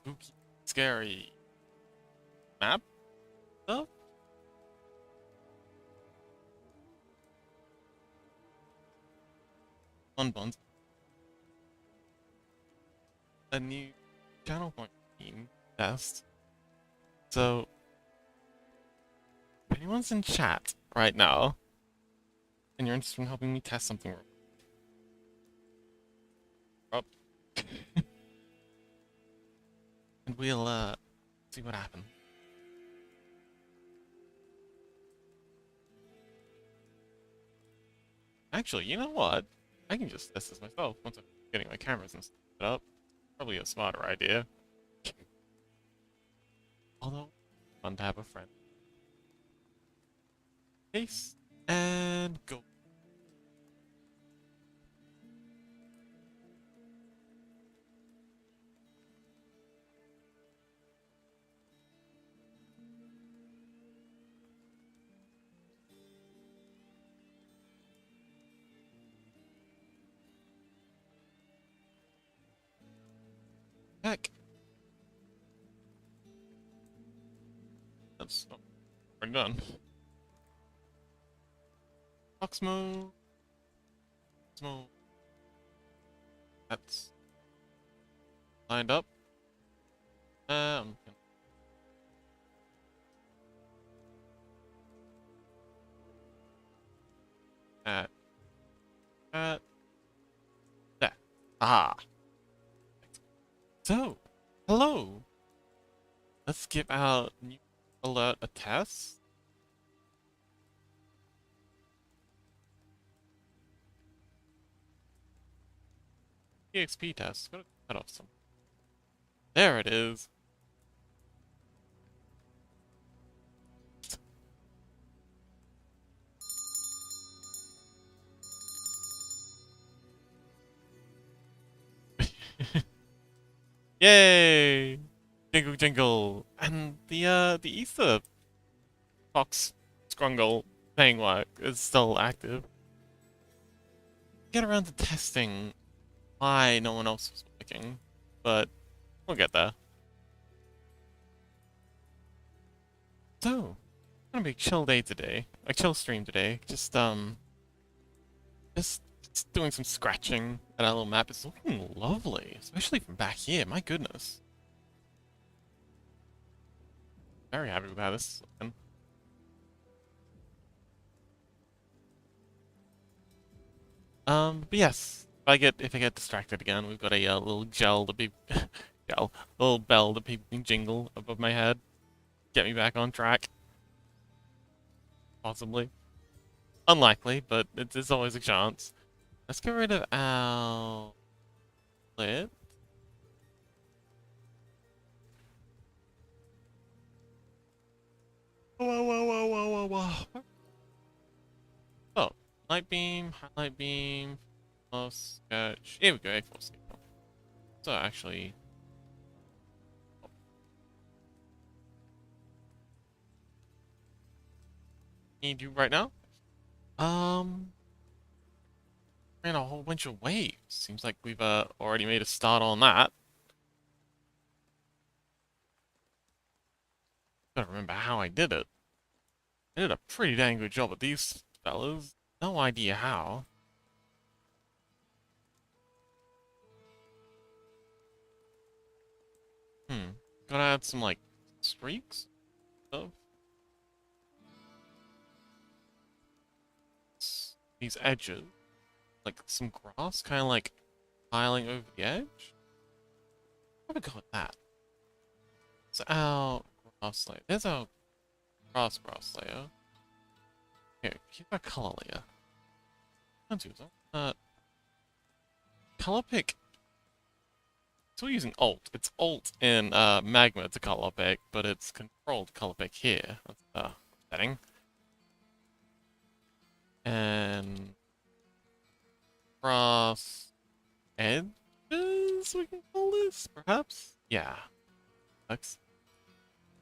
spooky, scary map stuff. Fun buns. A new channel point team test. So, if anyone's in chat right now, and you're interested in helping me test something, up, and we'll see what happens. Actually, you know what? I can just test this myself once I'm getting my cameras and set up. Probably a smarter idea. Although, fun to have a friend. Case and go. Heck. That's already done. Oxmo. Oxmo. That's lined up. I'm gonna at there. Ah. So, hello. Let's give our new alert a test. EXP test. Gotta cut off some. There it is. Yay! Jingle jingle! And the Easter Fox Scrungle thing work is still active. Get around to testing why no one else was working, but we'll get there. So, gonna be a chill day today, a chill stream today. Just doing some scratching at our little map. It's looking lovely, especially from back here. My goodness, very happy with how this is looking. But yes, if I get distracted again, we've got a little gel to be little bell to be jingle above my head, get me back on track. Possibly, unlikely, but it's always a chance. Let's get rid of our lid. Whoa. Oh, light beam, highlight beam, plus sketch. Here we go, A4 scale. So actually, need you right now? Ran a whole bunch of waves. Seems like we've already made a start on that. Gotta remember how I did it. I did a pretty dang good job at these fellas. No idea how. Gotta add some, like, streaks of these edges. Like, some grass, kind of like piling over the edge. How do we go with that? So our grass layer. There's our grass layer. Here, here's our color layer. Can't do that. Color pick. So we're using Alt. It's Alt in Magma to color pick, but it's controlled color pick here. That's the setting. And grass edges, we can call this, perhaps? Yeah. Looks.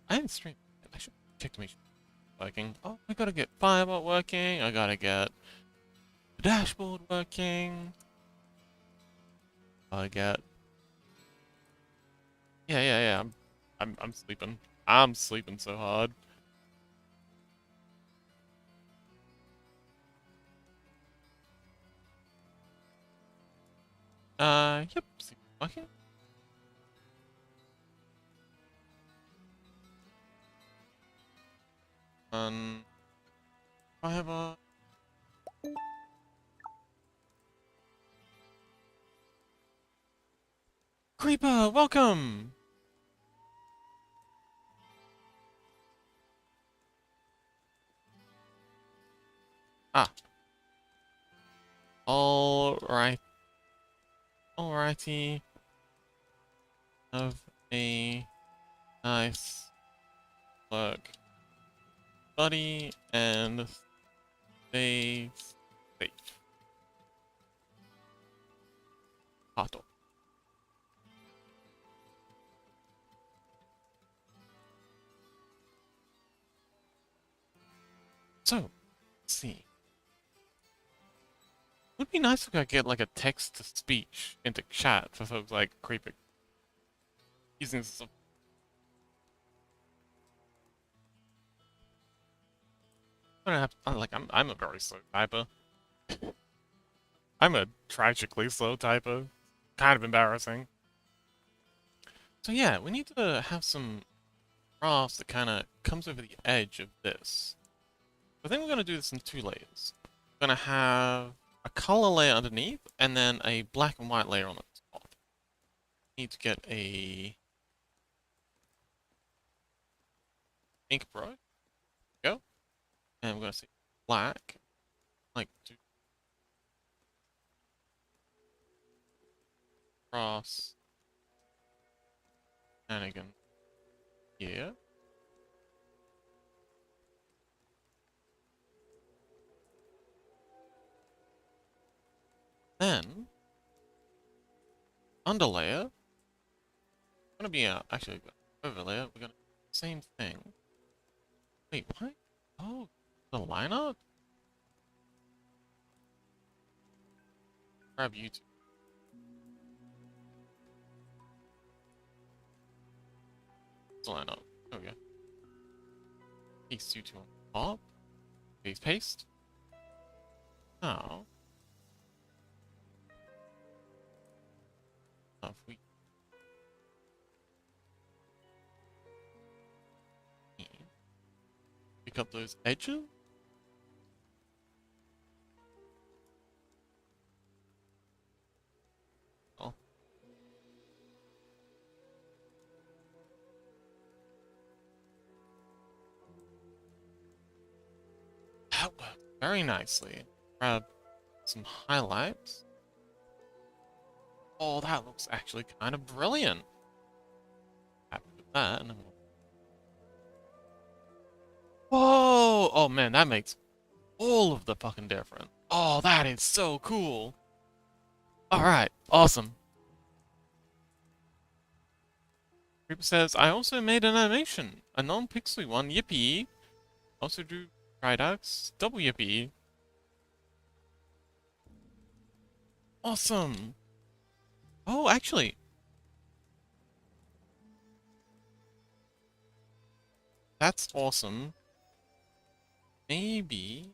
I haven't streamed. I should check to make sure it's working. Oh, I gotta get Firebolt working. I gotta get the dashboard working. I get Yeah. I'm sleeping. I'm sleeping so hard. Yep. Okay. Fiber. Creeper, welcome. Ah. All right. Alrighty. Have a nice work, buddy, and stay safe. Hot. So, let's see. Would be nice if I could get like a text to speech into chat for folks like creeping using some. I don't have like I'm a very slow typer. I'm a tragically slow typer. Kind of embarrassing. So yeah, we need to have some grass that kind of comes over the edge of this. I think we're going to do this in two layers. We're going to have a color layer underneath and then a black and white layer on the top. Need to get a ink brush. Go. And we're going to say black. Like to cross. And again here. Then underlayer. Going to be actually overlayer. We're going to same thing. Wait, what? Oh, the line art? Grab YouTube. The line art. There we go. Paste you two on top. Paste, paste. Now, if we pick up those edges. Oh, that worked very nicely. Grab some highlights. Oh, that looks actually kind of brilliant. Happy with that. And whoa! Oh man, that makes all of the fucking difference. Oh, that is so cool. All right, awesome. Creeper says, I also made an animation, a non-pixely one. Yippee! Also do Tridux, double yippee. Awesome. Oh, actually, that's awesome. Maybe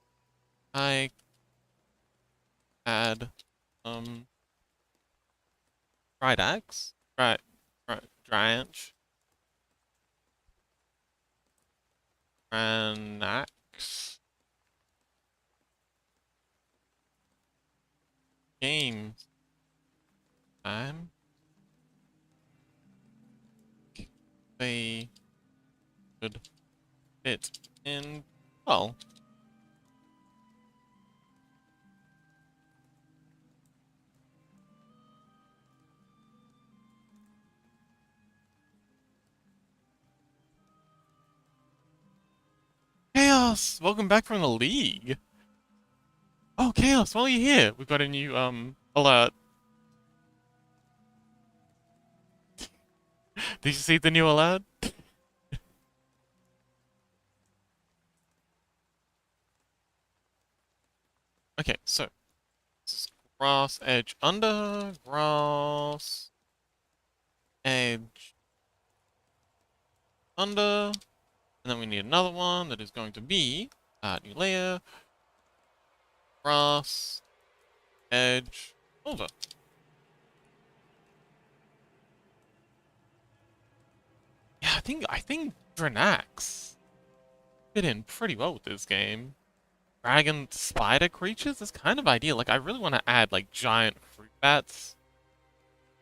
I add fried eggs, dranch, Granax games time. They could fit in well. Chaos! Welcome back from the league. Oh, Chaos, while you're here, we've got a new alert. Did you see the new alert? Okay, so this is grass edge under, grass edge under. And then we need another one that is going to be new layer, grass, edge, over. Yeah, I think Dranax fit in pretty well with this game. Dragon spider creatures is kind of ideal. Like I really want to add like giant fruit bats.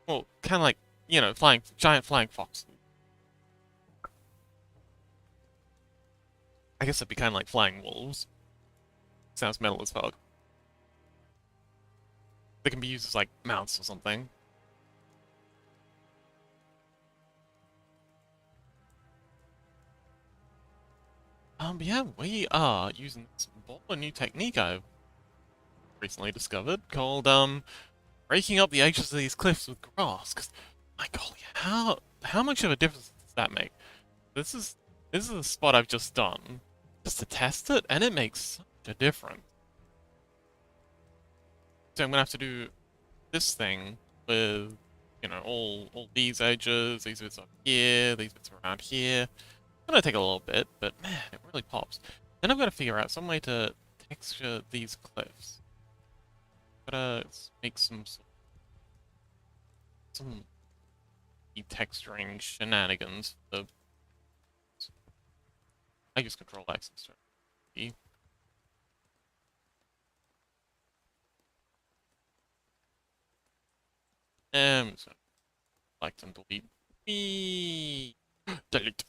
Well, kind of like, you know, giant flying foxes. I guess it'd be kind of like flying wolves. Sounds metal as fuck. They can be used as like mounts or something. But yeah, we are using this a new technique I've recently discovered called breaking up the edges of these cliffs with grass. Cause my golly, how much of a difference does that make? This is this is a spot I've just done just to test it, and it makes such a difference. So I'm gonna have to do this thing with, you know, all these edges, these bits up here, these bits around here. It's gonna take a little bit, but man, it really pops. Then I've got to figure out some way to texture these cliffs. Gotta make some texturing shenanigans. I use Control X instead of E. So select and delete. E delete.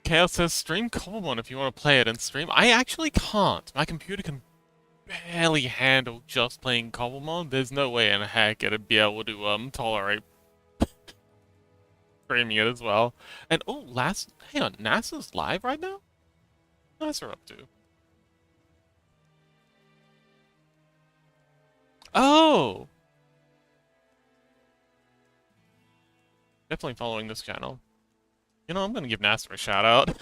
Chaos says stream Cobblemon if you want to play it in stream. I actually can't. My computer can barely handle just playing Cobblemon. There's no way in heck it'd be able to tolerate streaming it as well. And oh, hang on, NASA's live right now? What's NASA up to? Oh! Definitely following this channel. You know, I'm gonna give NASA a shout out.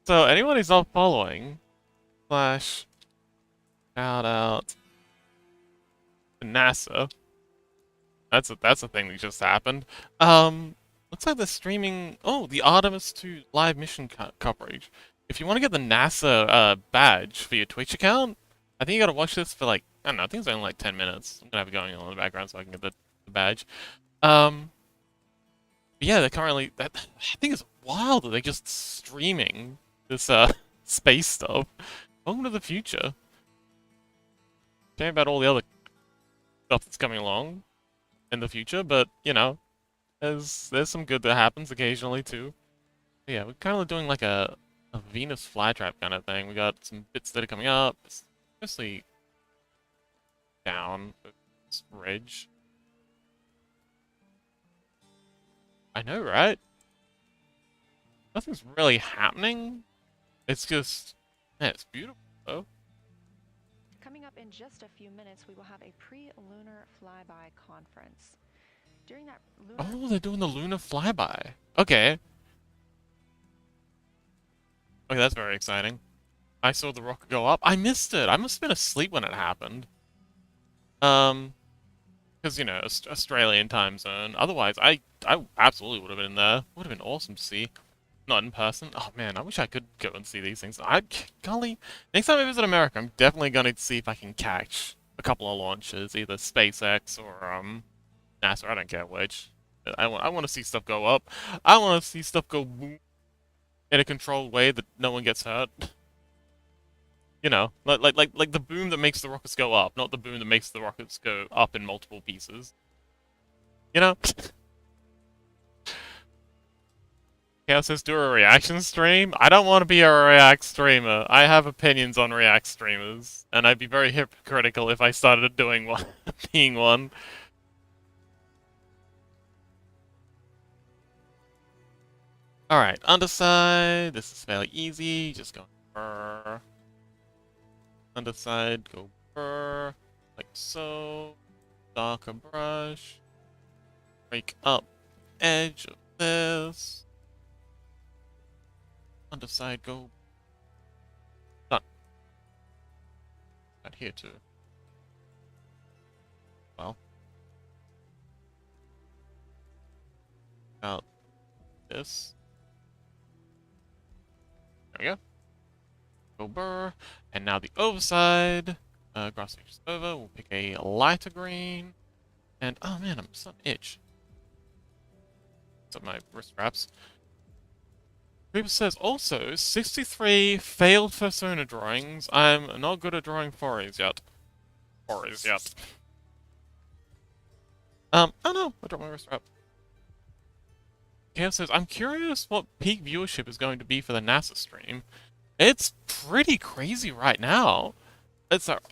So anyone who's not following, slash shout out to NASA. That's a thing that just happened. Looks like they're streaming. Oh, the Artemis 2 live mission coverage. If you want to get the NASA badge for your Twitch account, I think you gotta watch this for like, I don't know, I think it's only like 10 minutes. I'm gonna have it going on in the background so I can get the badge. But yeah, they're currently. I think it's wild that they're just streaming this space stuff. Welcome to the future. Shame about all the other stuff that's coming along in the future, but you know, there's some good that happens occasionally too. But yeah, we're kind of doing like a Venus flytrap kind of thing. We got some bits that are coming up, mostly down this ridge. I know, right? Nothing's really happening. It's just, man, it's beautiful though. Coming up in just a few minutes, we will have a pre-lunar flyby conference. During that lunar... Oh, they're doing the lunar flyby. Okay. Okay, that's very exciting. I saw the rocket go up. I missed it. I must have been asleep when it happened. Because, you know, Australian time zone. Otherwise, I absolutely would have been there. Would have been awesome to see. Not in person. Oh man, I wish I could go and see these things. Golly, next time I visit America, I'm definitely going to see if I can catch a couple of launches, either SpaceX or NASA. I don't care which. I want to see stuff go up. I want to see stuff go boom in a controlled way that no one gets hurt. You know, like the boom that makes the rockets go up, not the boom that makes the rockets go up in multiple pieces. You know? Chaos says do a reaction stream? I don't want to be a React streamer. I have opinions on React streamers, and I'd be very hypocritical if I started doing one, being one. Alright, underside. This is fairly easy. Just go brr. Underside, go brr. Like so. Darker brush. Break up edge of this. Underside, go. Done. here too. Well. Out this. There we go. Go burr. And now the overside. Grass is over. We'll pick a lighter green. And oh man, I'm starting to itch. What's up my wrist wraps? Creeper says also 63 failed persona drawings. I'm not good at drawing forays yet. Forays yet. Oh no, I dropped my wrist wrap. Chaos says, I'm curious what peak viewership is going to be for the NASA stream. It's pretty crazy right now. It's at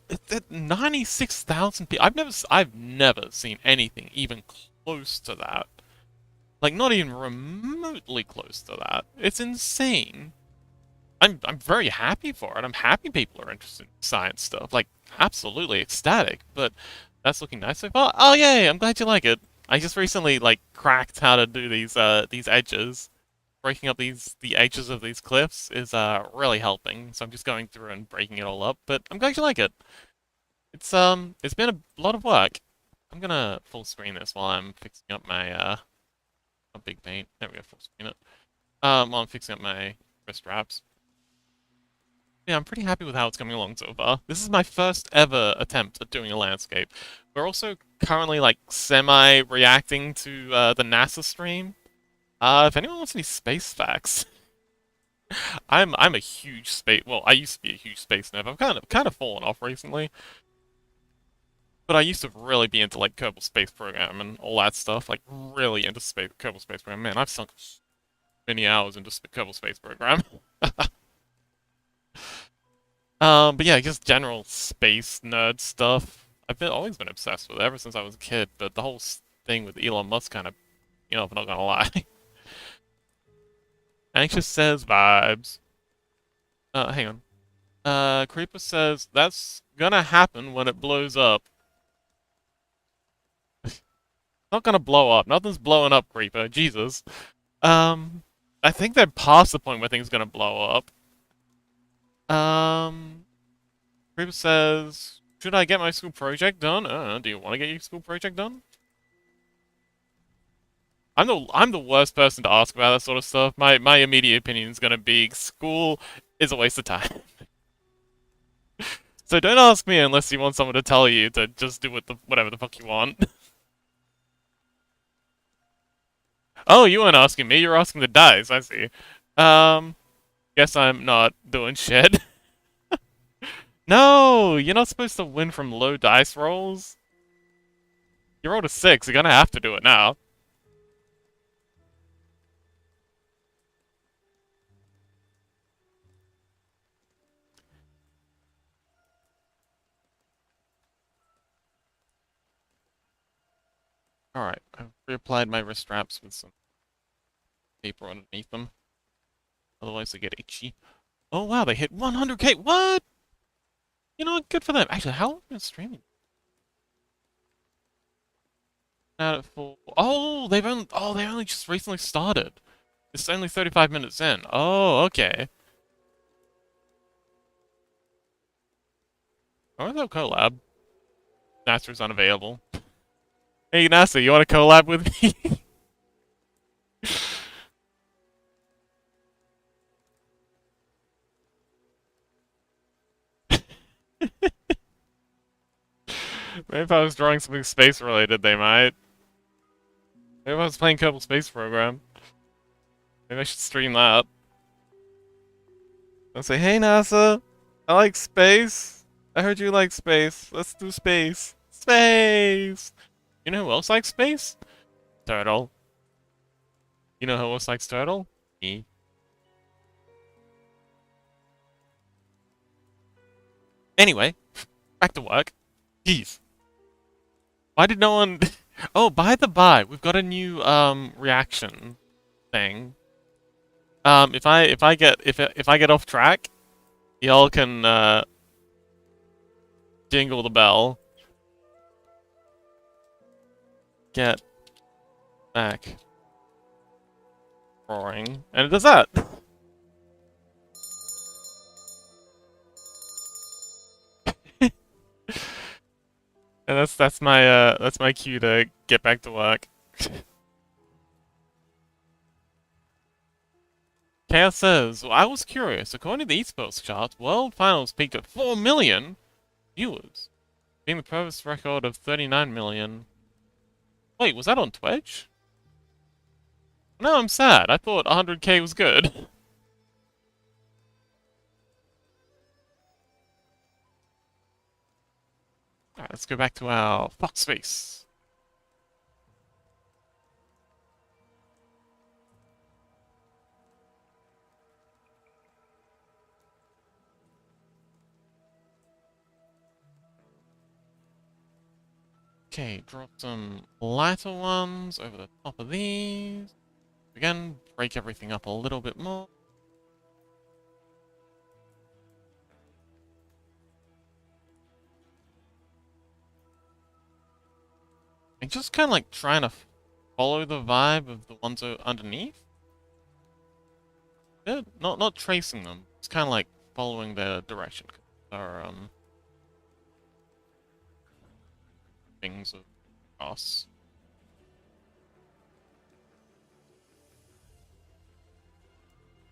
96,000 people. I've never seen anything even close to that. Like, not even remotely close to that. It's insane. I'm very happy for it. I'm happy people are interested in science stuff. Like, absolutely ecstatic. But that's looking nice so far. Oh, yay! I'm glad you like it. I just recently, like, cracked how to do these edges. Breaking up the edges of these cliffs is, really helping. So I'm just going through and breaking it all up. But I'm glad you like it. It's been a lot of work. I'm gonna full screen this while I'm fixing up my, a big paint. There we go, full screen it. While I'm fixing up my wrist wraps. Yeah, I'm pretty happy with how it's coming along so far. This is my first ever attempt at doing a landscape. We're also currently, like, semi-reacting to, the NASA stream. If anyone wants any space facts, I'm a huge space. Well, I used to be a huge space nerd. I've kind of fallen off recently, but I used to really be into like Kerbal Space Program and all that stuff. Like really into Kerbal Space Program. Man, I've sunk many hours into Kerbal Space Program. But yeah, just general space nerd stuff. Always been obsessed with it ever since I was a kid. But the whole thing with Elon Musk kind of, if I'm not gonna lie. Anxious says vibes. Hang on. Creeper says that's gonna happen when it blows up. Not gonna blow up. Nothing's blowing up, Creeper. Jesus. I think they're past the point where things are gonna blow up. Creeper says, should I get my school project done? Do you want to get your school project done? I'm the worst person to ask about that sort of stuff. My immediate opinion is gonna be school is a waste of time. So don't ask me unless you want someone to tell you to just do whatever the fuck you want. Oh, you weren't asking me, you're asking the dice, I see. Guess I'm not doing shit. No, you're not supposed to win from low dice rolls. You rolled a 6, you're gonna have to do it now. Alright, I've reapplied my wrist straps with some paper underneath them. Otherwise they get itchy. Oh wow, they hit 100k! What? You know what? Good for them. Actually, how long have you been streaming? At full. Oh, they only just recently started. It's only 35 minutes in. Oh, okay. I wonder if they'll collab. NASA's unavailable. Hey NASA, you want to collab with me? Maybe if I was drawing something space related, they might. Maybe if I was playing Kerbal Space Program. Maybe I should stream that. I'll say, hey NASA, I like space. I heard you like space. Let's do space. Space! You know who else likes space? Turtle. You know who else likes turtle? Me. Anyway, back to work. Jeez. Why did no one... Oh, by the by, we've got a new, reaction thing. If I get off track, y'all can, jingle the bell. Get back roaring. And it does that! And that's my cue to get back to work. Chaos says, well, I was curious. According to the esports charts, World Finals peaked at 4 million viewers, being the previous record of 39 million. Wait, was that on Twitch? No, I'm sad. I thought 100k was good. Alright, let's go back to our Fox space. Okay, drop some lighter ones over the top of these. Again, break everything up a little bit more. And just kind of like trying to follow the vibe of the ones underneath. Yeah, not tracing them. It's kind of like following their direction. Or things of cross.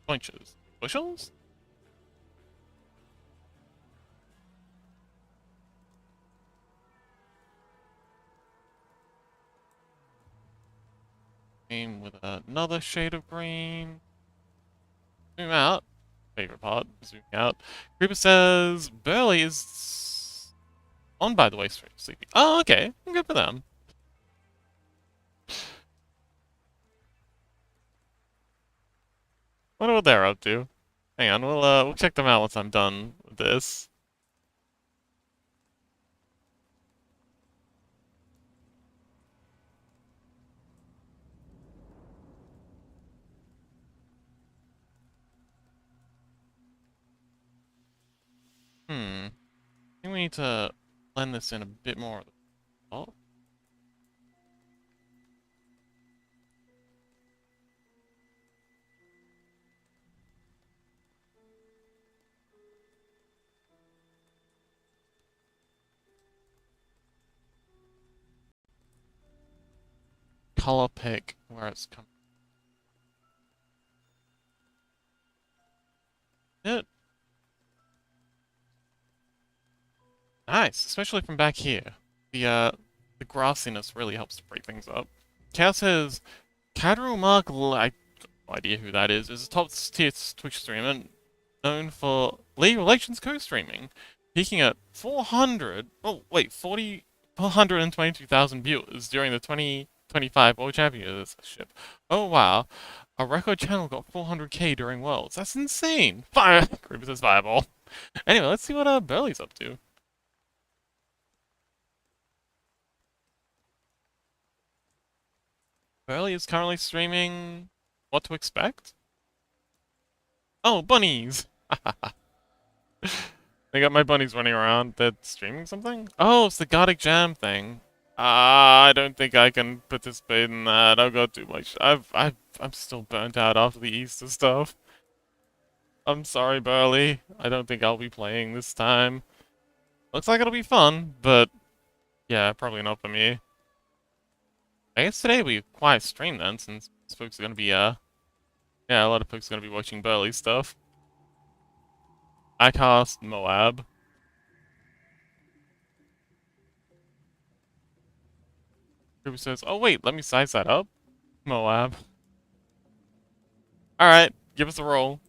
Bunches. Bushels? Green with another shade of green. Zoom out. Favorite part, zooming out. Creeper says Burley is on by the way, straight sleepy. Oh, okay. Good for them. Wonder what they're up to. Hang on, we'll check them out once I'm done with this. I think we need to blend this in a bit more. Oh. Color pick where it's coming. It. Nice, especially from back here. The grassiness really helps to break things up. Cal says, Cadriel Mark, I have no idea who that is a top tier Twitch streamer known for League of Legends co-streaming, peaking at 422,000 viewers during the 2025 World Championship. Oh wow, a record channel got 400k during Worlds. That's insane! Fire! Creeper says fireball. Anyway, let's see what Burley's up to. Burley is currently streaming What to Expect? Oh, bunnies! I got my bunnies running around. They're streaming something? Oh, it's the Gartic Jam thing. I don't think I can participate in that. I've got too much. I'm still burnt out after the Easter stuff. I'm sorry, Burley. I don't think I'll be playing this time. Looks like it'll be fun, but yeah, probably not for me. I guess today will be a quiet stream then, since folks are gonna be, yeah, a lot of folks are gonna be watching Burley stuff. I cast Moab. Ruby says, oh wait, let me size that up. Moab. Alright, give us a roll.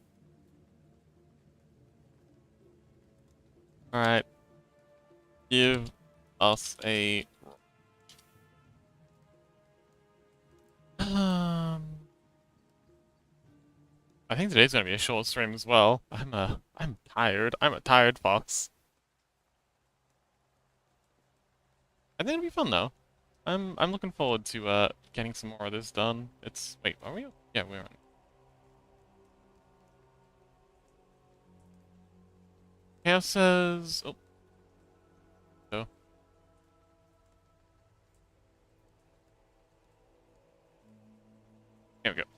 Alright. Give us a roll. I think today's gonna be a short stream as well. I'm tired. I'm a tired fox. I think it'll be fun though. I'm looking forward to getting some more of this done. Wait, are we? Yeah, we're on. Chaos says so. Here we go.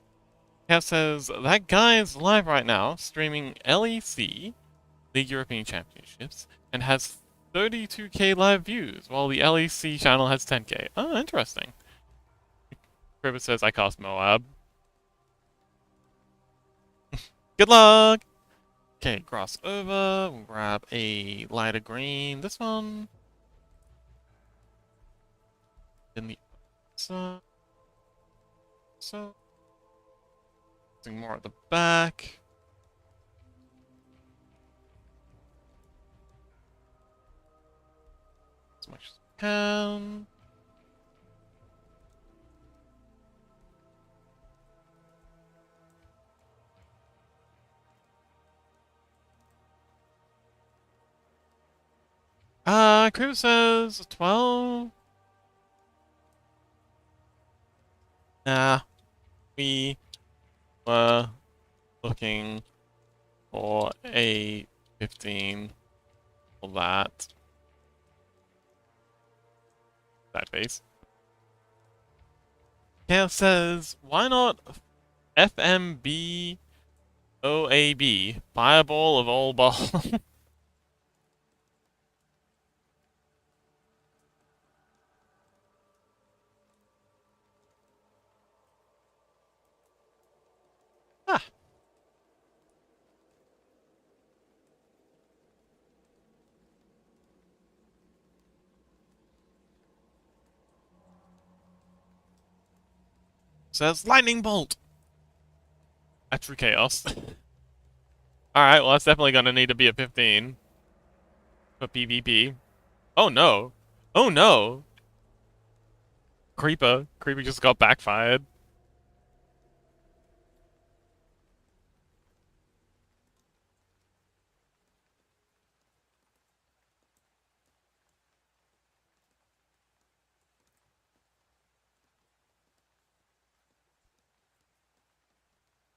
Chaos says that guy is live right now, streaming LEC, League European Championships, and has 32k live views, while the LEC channel has 10k. Oh, interesting. Cribbit says I cast Moab. Good luck! Okay, cross over. We'll grab a lighter green. This one. In the so something more at the back. As much as I can. Cribbit says 12. Nah, we were looking for a 15 for that. That face. Kale says, why not FMBOAB? Fireball of all balls. Ah. Says lightning bolt. That's true chaos. Alright, well that's definitely gonna need to be a 15 for PvP. Oh no. Oh no. Creeper. Creeper just got backfired.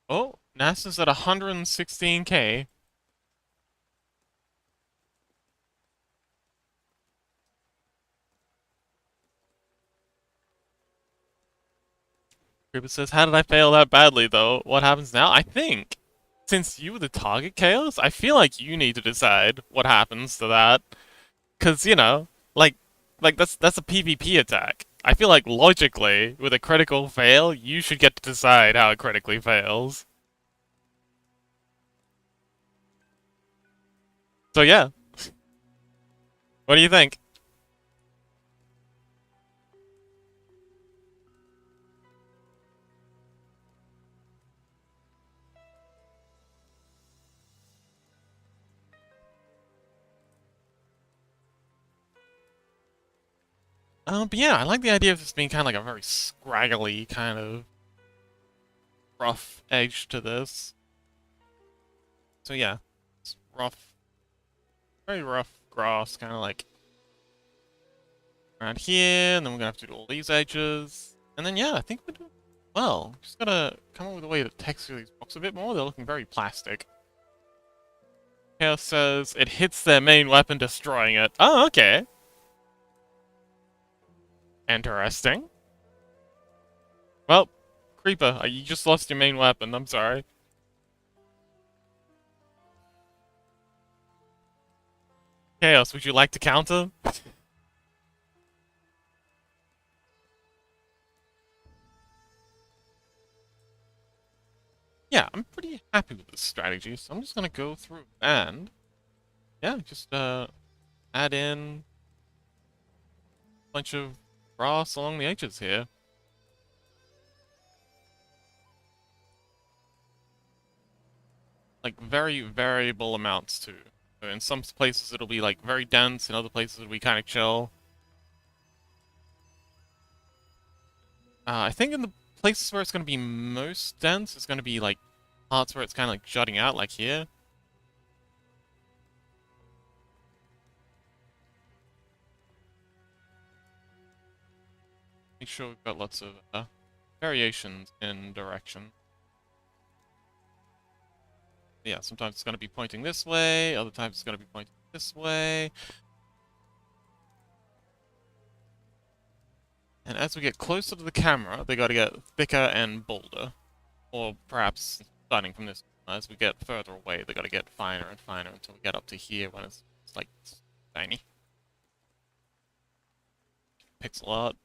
Oh, NASA's at 116k. Creeper says, how did I fail that badly though? What happens now? I think, since you were the target, Chaos, I feel like you need to decide what happens to that. Cause, you know, like that's a PvP attack. I feel like logically, with a critical fail, you should get to decide how it critically fails. So yeah, what do you think? But yeah, I like the idea of this being kind of like a very scraggly kind of rough edge to this. So yeah, it's rough, very rough grass, kind of like around here, and then we're gonna have to do all these edges. And then yeah, I think we're doing well. Just gotta come up with a way to texture these blocks a bit more. They're looking very plastic. Chaos says it hits their main weapon, destroying it. Oh, okay. Interesting. Well, Creeper, you just lost your main weapon. I'm sorry. Chaos, would you like to counter? Yeah, I'm pretty happy with this strategy, so I'm just gonna go through and yeah, just add in a bunch of grass along the edges here. Like very variable amounts too. So in some places it'll be like very dense, in other places it'll be kind of chill. I think in the places where it's gonna be most dense, it's gonna be like parts where it's kind of like jutting out, like here. Make sure we've got lots of variations in direction. Yeah, sometimes it's going to be pointing this way, other times it's going to be pointing this way. And as we get closer to the camera, they got to get thicker and bolder. Or perhaps, starting from this, as we get further away, they got to get finer and finer until we get up to here when it's like tiny. pixel art.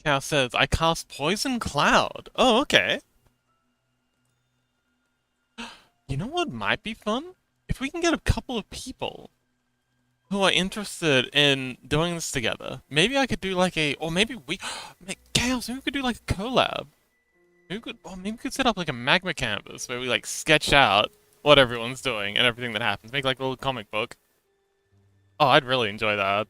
Cal says, I cast Poison Cloud. Oh, okay. You know what might be fun? If we can get a couple of people who are interested in doing this together. Maybe I could do like a, or maybe we, Chaos, maybe we could do like a collab. Maybe we could set up like a magma canvas where we like sketch out what everyone's doing and everything that happens. Make like a little comic book. Oh, I'd really enjoy that.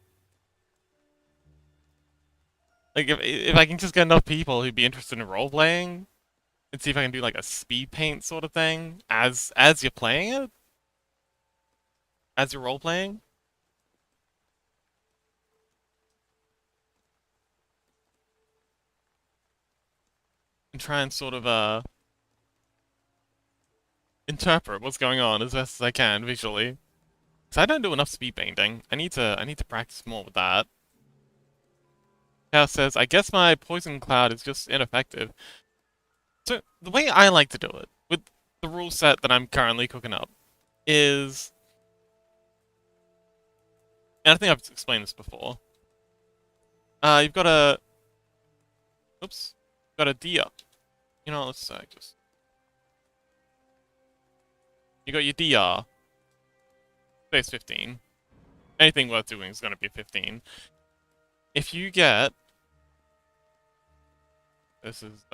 Like if I can just get enough people who'd be interested in role playing, and see if I can do like a speed paint sort of thing as you're playing it, as you're role playing. And try and sort of interpret what's going on as best as I can visually. Cause I don't do enough speed painting. I need to practice more with that. Chaos says, I guess my poison cloud is just ineffective. So the way I like to do it, with the rule set that I'm currently cooking up, is, and I think I've explained this before. You've got a, oops, got a D up. You know, let's just, you got your DR. Say it's 15. Anything worth doing is going to be 15. If you get, this is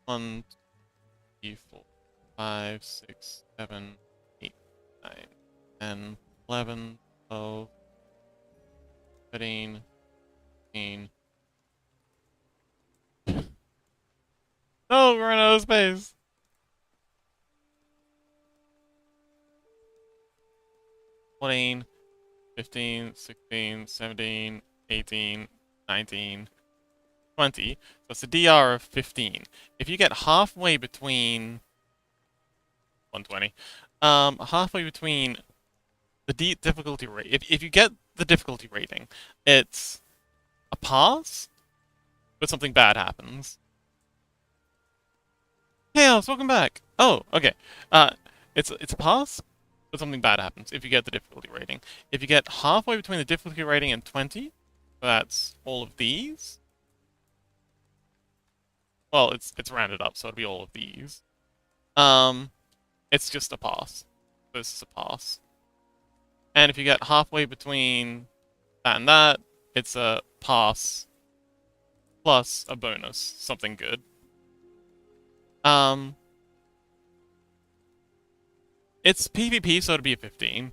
1, 2, 4, 5, 6, 7, 8, 9, 10, 11, 12, 13, 14. Oh, we're running out of space. 14, 15, 16, 17, 18, 19, 20. So it's a DR of 15. If you get halfway between 120, halfway between the difficulty rate, if you get the difficulty rating, it's a pass, but something bad happens. Hey, Alice, welcome back. Oh, okay. It's a pass, but something bad happens if you get the difficulty rating. If you get halfway between the difficulty rating and 20, that's all of these. Well, it's rounded up, so it'll be all of these. It's just a pass. This is a pass. And if you get halfway between that and that, it's a pass plus a bonus, something good. It's PvP, so it'll be a 15.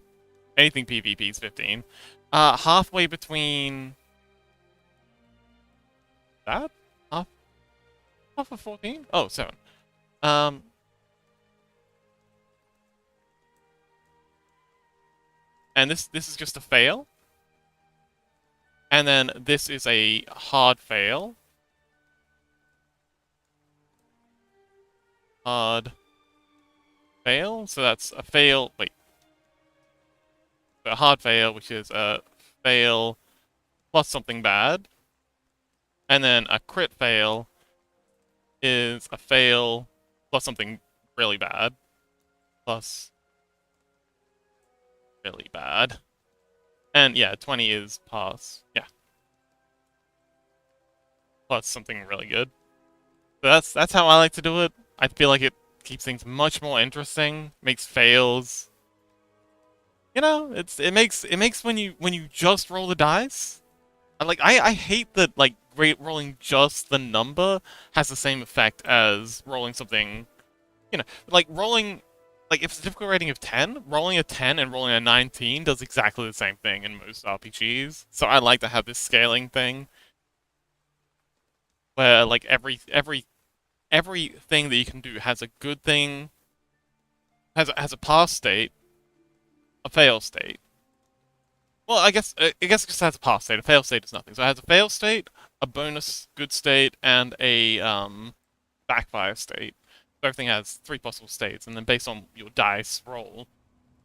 Anything PvP is 15. Halfway between that? Half of 14? Oh, 7. And this is just a fail. And then this is a hard fail. Hard fail? So that's a fail. Wait. A hard fail, which is a fail plus something bad. And then a crit fail is a fail plus something really bad. Plus really bad. And yeah, 20 is pass. Yeah. Plus something really good. So that's how I like to do it. I feel like it keeps things much more interesting, makes fails. You know, it makes when you just roll the dice. I hate that like rolling just the number has the same effect as rolling something, you know, like rolling, like if it's a difficulty rating of 10, rolling a 10 and rolling a 19 does exactly the same thing in most RPGs. So I like to have this scaling thing where like everything that you can do has a good thing, has a pass state, a fail state. Well, I guess it just has a pass state. A fail state is nothing. So it has a fail state, a bonus good state, and a backfire state. So everything has 3 possible states, and then based on your dice roll,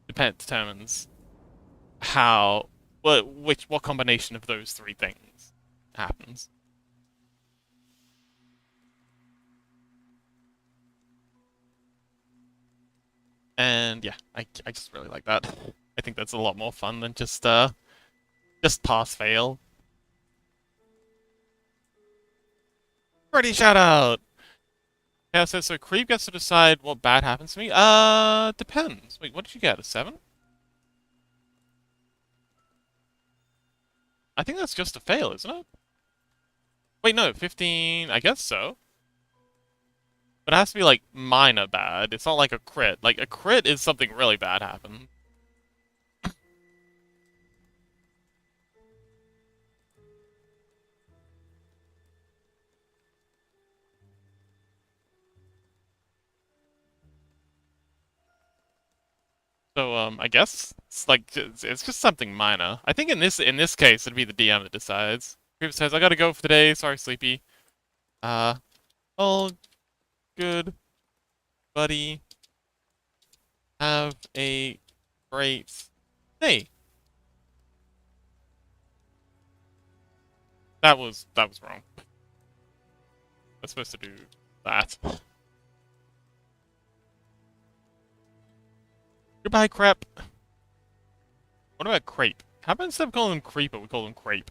determines how what combination of those 3 things happens. And yeah, I just really like that. I think that's a lot more fun than just pass fail. Pretty shout out. Yeah, so Creep gets to decide what bad happens to me. Depends. Wait, what did you get? A 7? I think that's just a fail, isn't it? Wait, no, 15. I guess so. But it has to be like minor bad. It's not like a crit. Like a crit is something really bad happens. So I guess it's like it's just something minor. I think in this case it'd be the DM that decides. Creep says, "I gotta go for today. Sorry, sleepy. Uh, all good, buddy. Have a great day." That was wrong. I was supposed to do that. Goodbye, crap. What about Crepe? How about instead of calling him Creeper, we call him Crepe?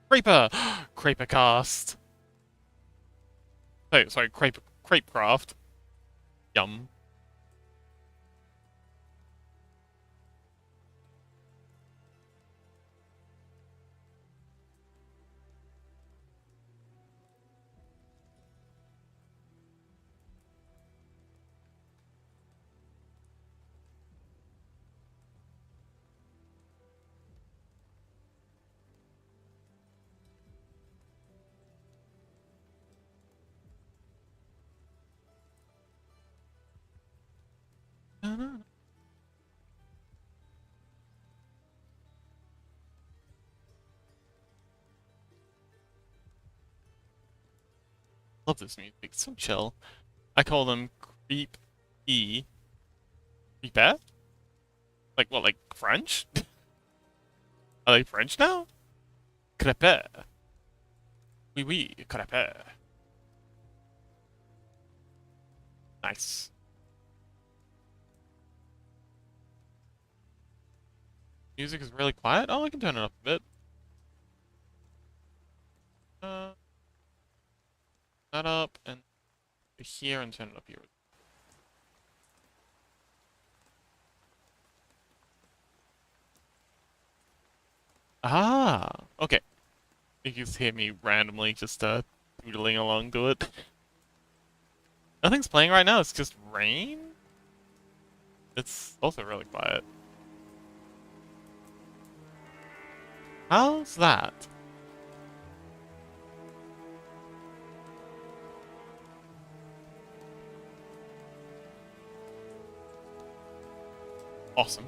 Creeper! Creeper cast. Oh, sorry, Crepe craft. Yum. Love this music. It's so chill. I call them Creep E. Creeper? Like what, like French? Are they French now? Crepe. Oui, oui, crepe. Nice. Music is really quiet? Oh, I can turn it up a bit. Uh, that up and here and turn it up here. Ah, okay. You can just hear me randomly just doodling along to it. Nothing's playing right now, it's just rain? It's also really quiet. How's that? Awesome.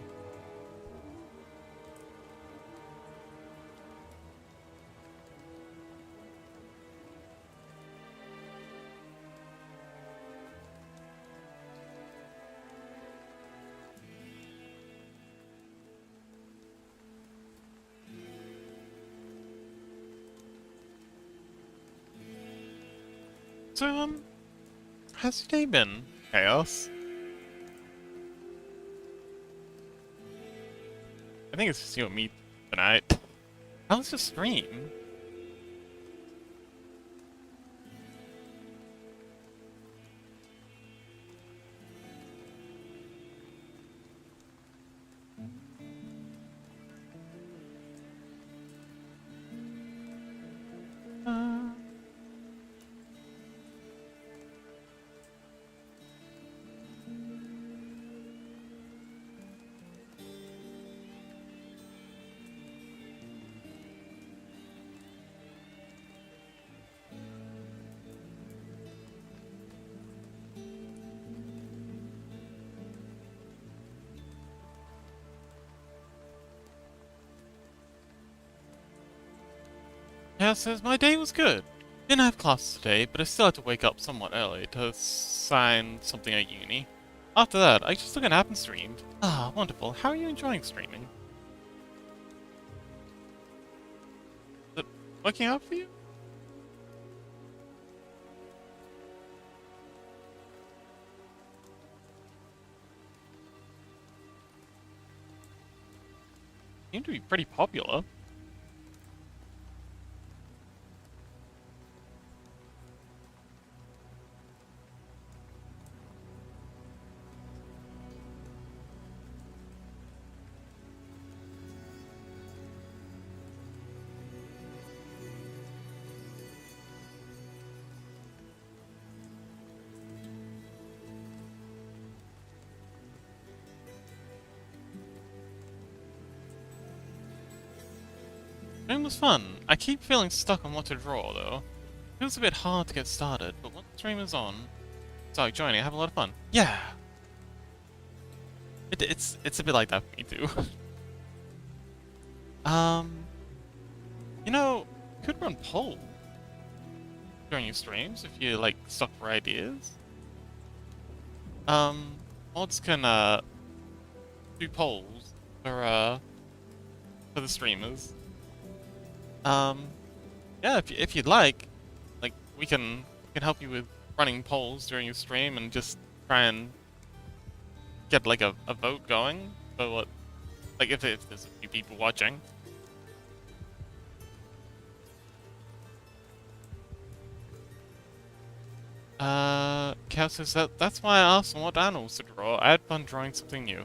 So, how's your day been, Chaos? I think it's just you and me tonight. How's your stream? Uh, Chaos says, my day was good. Didn't have classes today, but I still had to wake up somewhat early to sign something at uni. After that, I just took a nap and streamed. Ah, wonderful. How are you enjoying streaming? Is it working out for you? Seem to be pretty popular. Stream was fun. I keep feeling stuck on what to draw, though. It feels a bit hard to get started, but once the stream is on, start joining, I have a lot of fun. Yeah! It's a bit like that for me, too. You know, you could run polls during your streams if you, like, stuck for ideas. Mods can, do polls for the streamers. Yeah, if you'd like, we can help you with running polls during your stream and just try and get like a vote going for what, like if there's a few people watching. Cal says that's why I asked what animals to draw. I had fun drawing something new.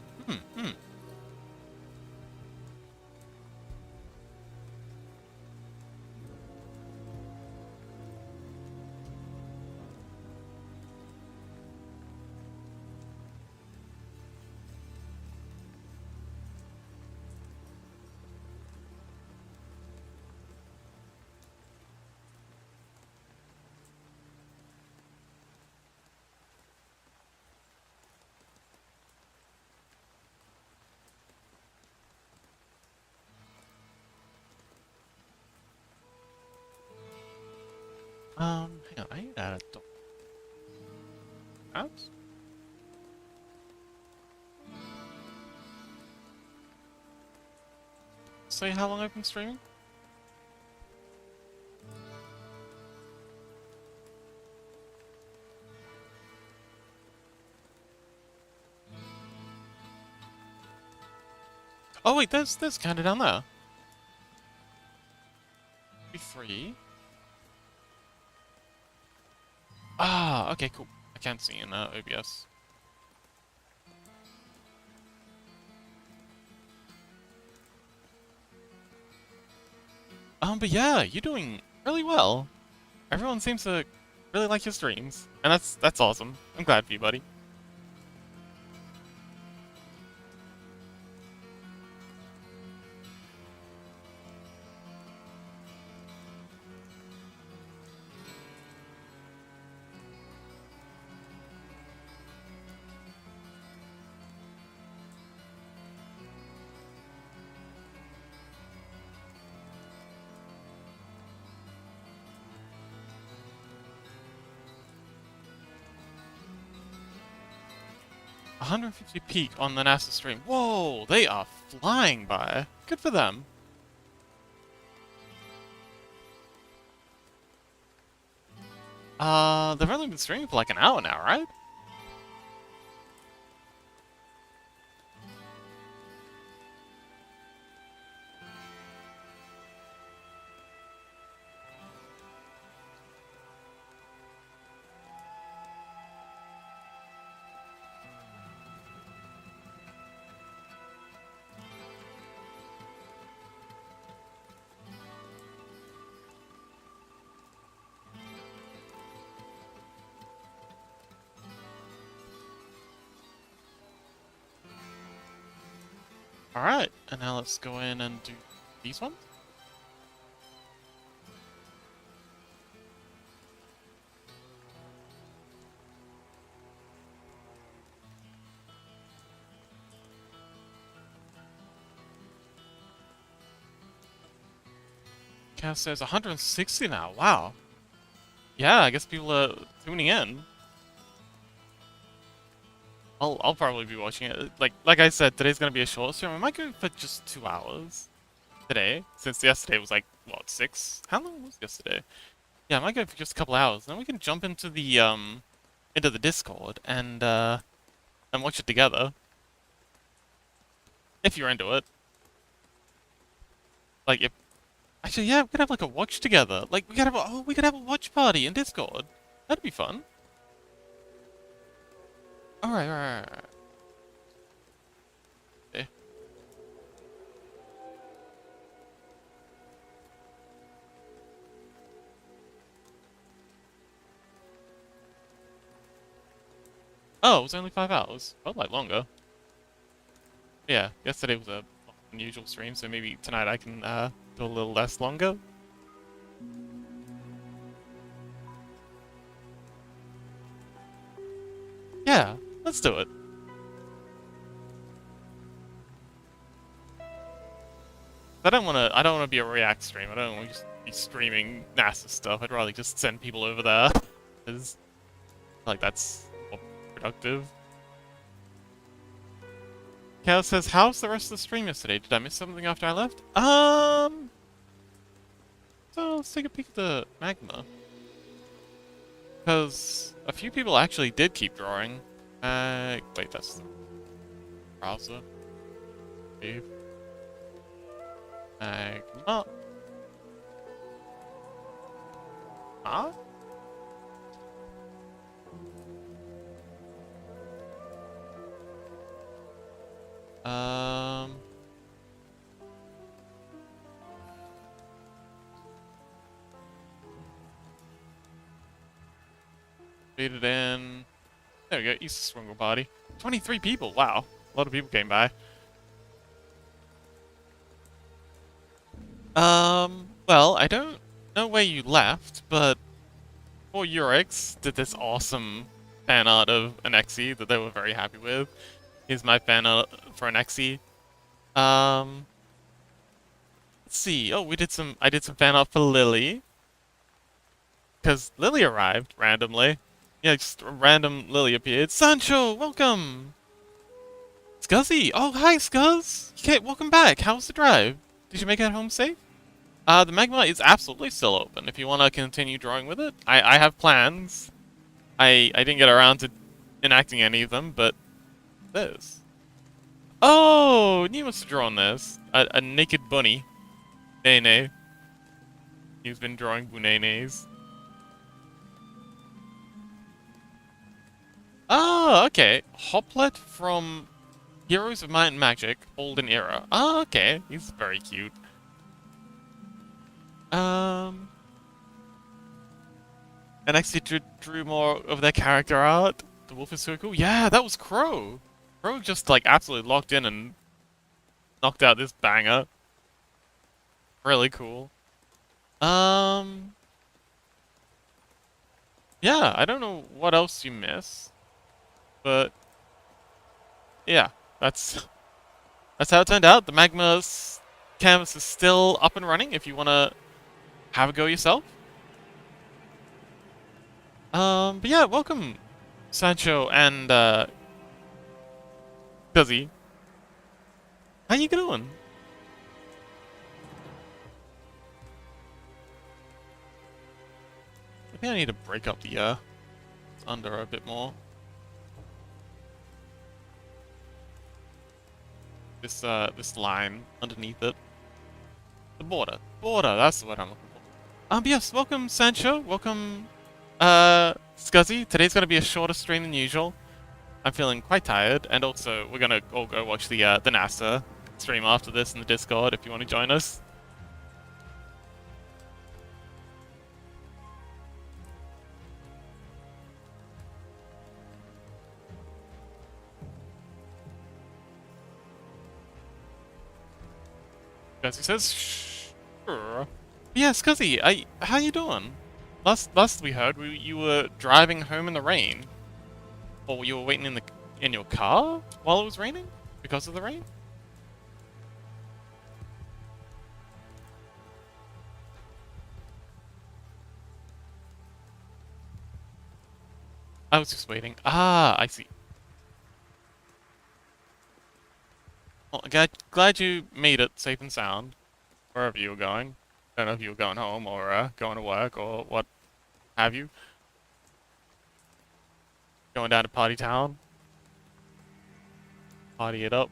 Hang on, I need to add a dog. House? Say how long I've been streaming? Oh wait, there's kinda down there. Maybe 3. Ah, okay, cool. I can't see in OBS. But yeah, you're doing really well. Everyone seems to really like your streams, and that's awesome. I'm glad for you, buddy. 150 peak on the NASA stream. Whoa, they are flying by. Good for them. They've only been streaming for like an hour now, right? Alright, and now let's go in and do these ones. Chaos says 160 now. Wow. Yeah, I guess people are tuning in. I'll probably be watching it. Like I said, today's gonna be a short stream. I might go for just 2 hours today, since yesterday was like what 6? How long was yesterday? Yeah, I might go for just a couple hours. Then we can jump into the Discord and watch it together. If you're into it. Like if actually yeah, we could have like a watch together. Like we could have a watch party in Discord. That'd be fun. Alright. Okay. Oh, it was only 5 hours. Felt like longer. Yeah, yesterday was a unusual stream, so maybe tonight I can do a little less longer. Yeah, let's do it. I don't wanna be a React stream. I don't wanna just be streaming NASA stuff. I'd rather just send people over there. 'Cause like that's more productive. Chaos says, how's the rest of the stream yesterday? Did I miss something after I left? So let's take a peek at the magma. Because a few people actually did keep drawing. Wait, that's the browser. Save. Magma. Huh? Feed it in. There we go, East Swingle Party. 23 people, wow. A lot of people came by. Well, I don't know where you left, but poor Urix did this awesome fan art of an Exie that they were very happy with. Here's my fan art for an Exie. Let's see. Oh, I did some fan art for Lily. Because Lily arrived randomly. Yeah, just a random Lily appeared. Sancho, welcome! Scuzzy! Oh, hi, Scuzz! Okay, welcome back. How's the drive? Did you make it home safe? The magma is absolutely still open if you want to continue drawing with it. I have plans. I didn't get around to enacting any of them, but this. Oh, you must have drawn this. A naked bunny. Nene. He's been drawing bunenes. Oh, okay. Hoplet from Heroes of Might and Magic, Olden Era. Oh, okay. He's very cute. And actually drew more of their character art. The wolf is so cool. Yeah, that was Crow. Crow just like absolutely locked in and knocked out this banger. Really cool. Yeah, I don't know what else you miss, but yeah, that's how it turned out. The Magma's canvas is still up and running if you want to have a go yourself. But yeah, welcome, Sancho and Guzzy. How you doing? I think I need to break up the under a bit more. This line underneath it. The border. Border, that's what I'm looking for. Yes, welcome Sancho, welcome Scuzzy. Today's gonna be a shorter stream than usual. I'm feeling quite tired, and also we're gonna all go watch the NASA stream after this in the Discord if you want to join us. Scuzzy says, sure. Yeah, Scuzzy, how you doing? Last we heard, you were driving home in the rain. Or you were waiting in your car while it was raining? Because of the rain? I was just waiting. Ah, I see. Well, glad you made it safe and sound, wherever you were going. Don't know if you were going home or going to work or what have you. Going down to Party Town, party it up.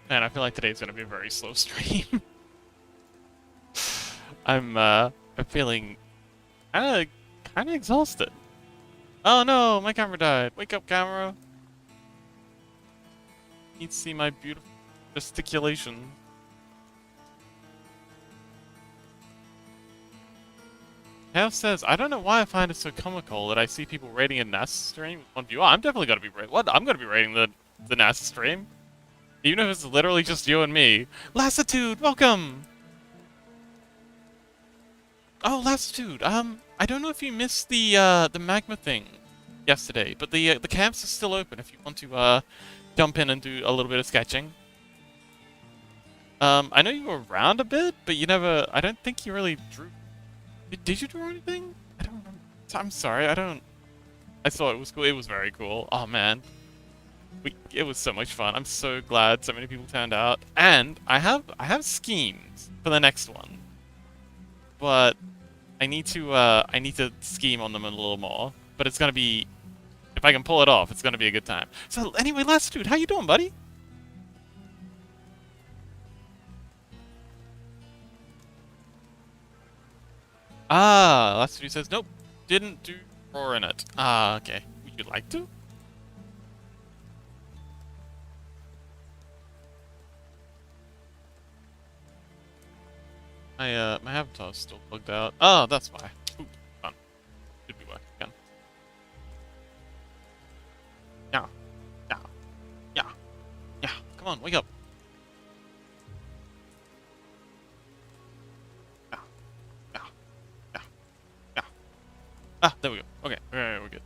Man, I feel like today's gonna be a very slow stream. I'm feeling kinda exhausted. Oh no, my camera died. Wake up, camera. Need to see my beautiful gesticulation. Half says, I don't know why I find it so comical that I see people rating a NASA stream with one view. Oh, I'm definitely gonna be what? I'm gonna be rating the NASA stream. Even if it's literally just you and me. Lassitude, welcome! Oh, Lassitude, I don't know if you missed the magma thing yesterday, but the camps are still open if you want to, jump in and do a little bit of sketching. I know you were around a bit, but you never, I don't think you really drew. Did you draw anything? I don't remember. I'm sorry, I thought it was cool. It was very cool. Oh man. It was so much fun. I'm so glad so many people turned out. And I have schemes for the next one. But I need to scheme on them a little more. But it's gonna be, if I can pull it off, it's gonna be a good time. So anyway, Lassitude, how you doing, buddy? Ah, Lassitude says, nope, didn't do roar in it. Ah, okay. Would you like to? My avatar's still plugged out. Oh, that's why. Ooh, fun. Should be working again. Yeah, yeah, yeah, yeah. Come on, wake up. Yeah, yeah, yeah, yeah. Ah, there we go. Okay, alright, we're good.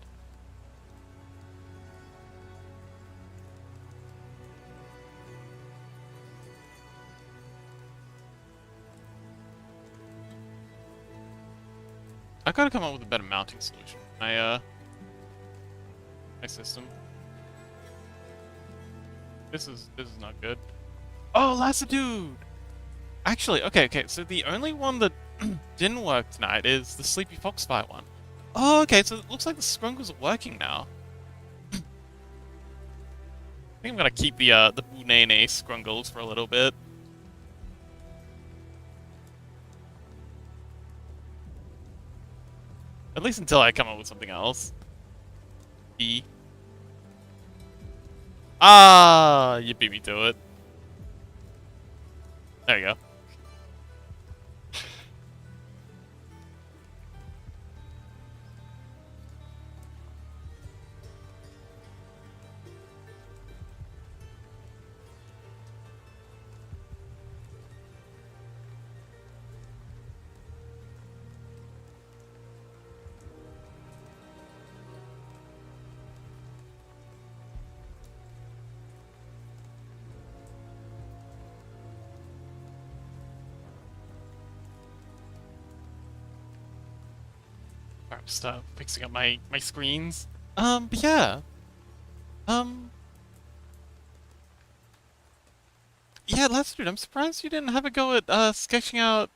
I've got to come up with a better mounting solution. My system. This is not good. Oh, Lassitude! Actually, okay. So the only one that didn't work tonight is the Sleepy Foxfire one. Oh, okay. So it looks like the scrungles are working now. I think I'm gonna keep the Bunene scrungles for a little bit. At least until I come up with something else. E. Ah, you beat me to it. There you go. Alright, just fixing up my screens. But yeah. Um, yeah, Lester, I'm surprised you didn't have a go at sketching out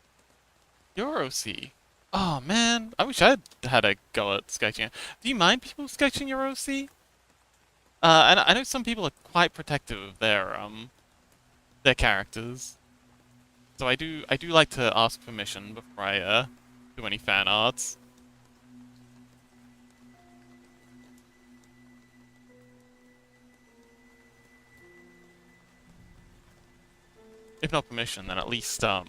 your OC. Oh man, I wish I'd had a go at sketching it. Do you mind people sketching your OC? I know some people are quite protective of their characters. So I do like to ask permission before I do any fan arts. If not permission, then at least hmm.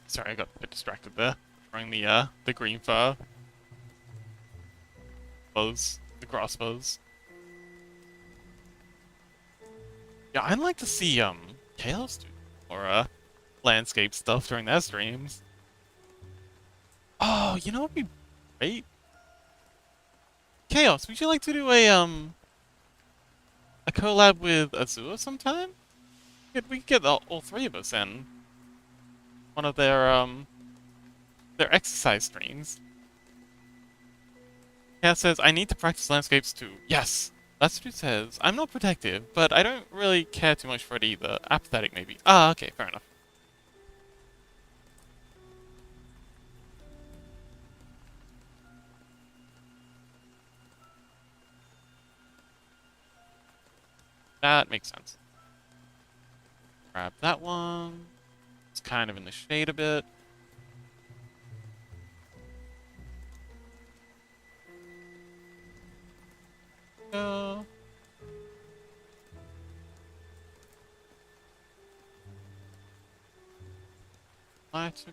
Sorry, I got a bit distracted there. Throwing the green fur bows, the grass bows. Yeah, I'd like to see Chaos do more landscape stuff during their streams. Oh, you know what'd be great? Chaos, would you like to do a collab with Azure sometime? We could get all three of us in one of their exercise streams. Chaos says, I need to practice landscapes too. Yes! That's what it says. I'm not protective, but I don't really care too much for it either. Apathetic, maybe. Ah, okay, fair enough. That makes sense. Grab that one. It's kind of in the shade a bit. Go. Lights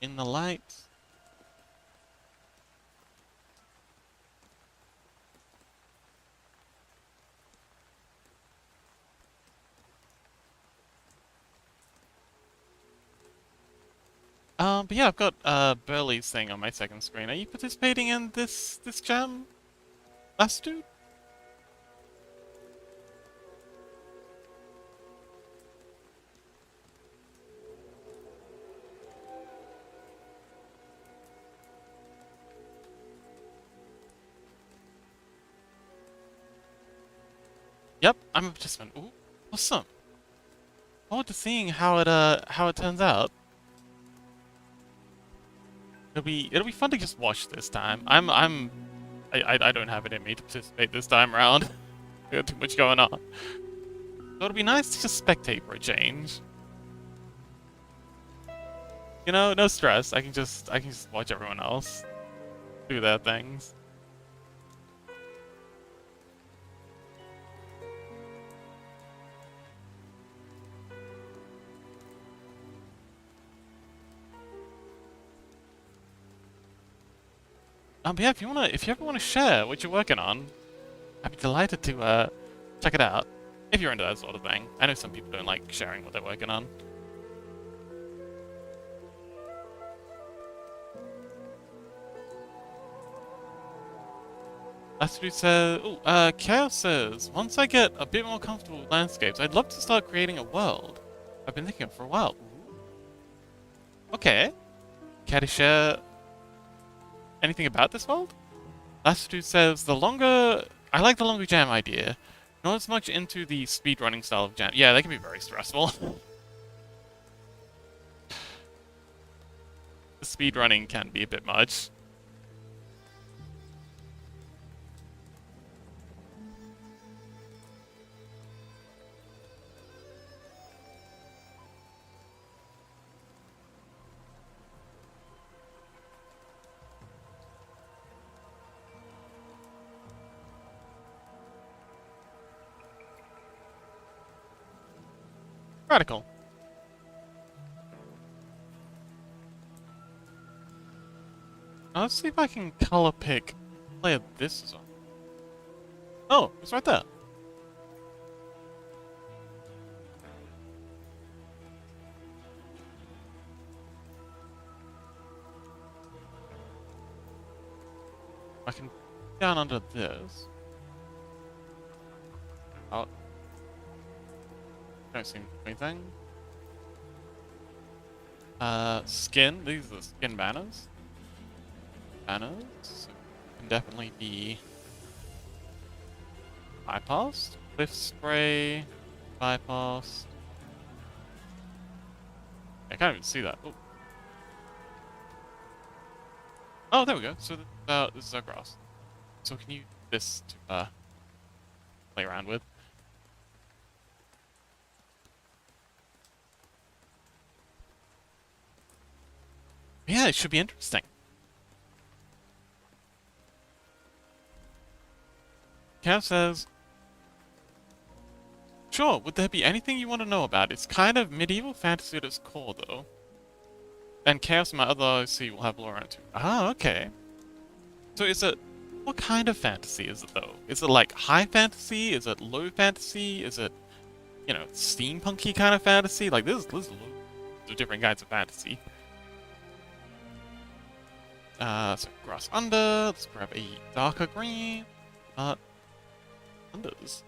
in the lights. But yeah, I've got Burley's thing on my second screen. Are you participating in this jam, last dude? Yep, I'm a participant. Ooh, awesome. Forward to seeing how it turns out. It'll be fun to just watch this time. I don't have it in me to participate this time around. I got too much going on. So it'll be nice to just spectate for a change. You know, no stress. I can just watch everyone else do their things. But yeah, if you ever wanna share what you're working on, I'd be delighted to check it out. If you're into that sort of thing. I know some people don't like sharing what they're working on. Astrid says, Chaos says, once I get a bit more comfortable with landscapes, I'd love to start creating a world. I've been thinking for a while. Okay. Care to share anything about this world? Astrid says, I like the longer jam idea. Not as much into the speedrunning style of jam. Yeah, they can be very stressful. The speedrunning can be a bit much. Radical. Let's see if I can color pick layer this is on. Oh, it's right there. I can down under this. Oh. Don't see anything. Skin. These are the skin banners. Banners can definitely be bypassed. Cliff spray. Bypass. I can't even see that. Oh, oh there we go. So this is our grass. So can you use this to play around with? Yeah, it should be interesting. Cav says, sure, would there be anything you want to know about? It's kind of medieval fantasy at its core, though. And Chaos, my other OC, will have lore on it too. Ah, okay. So is it... What kind of fantasy is it, though? Is it like high fantasy? Is it low fantasy? Is it, you know, steampunky kind of fantasy? Like, there's loads of different kinds of fantasy. So grass under, let's grab a darker green. Unders.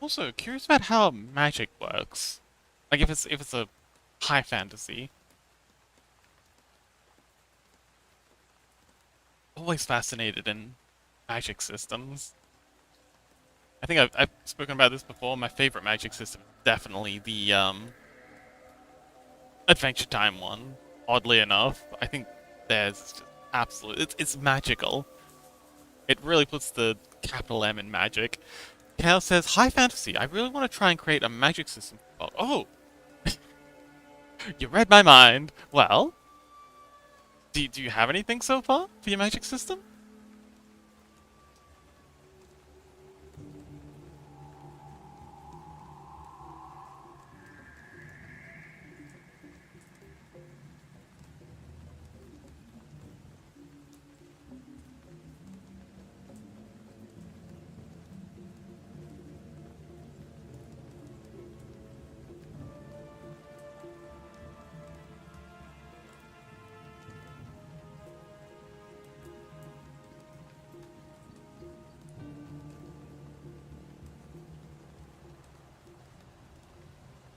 Also, curious about how magic works. Like if it's a high fantasy. Always fascinated in magic systems. I think I've spoken about this before. My favorite magic system is definitely the Adventure Time one. Oddly enough, I think there's just absolute. It's magical. It really puts the capital M in magic. Cal says, high fantasy. I really want to try and create a magic system. Oh, you read my mind. Well, do you have anything so far for your magic system?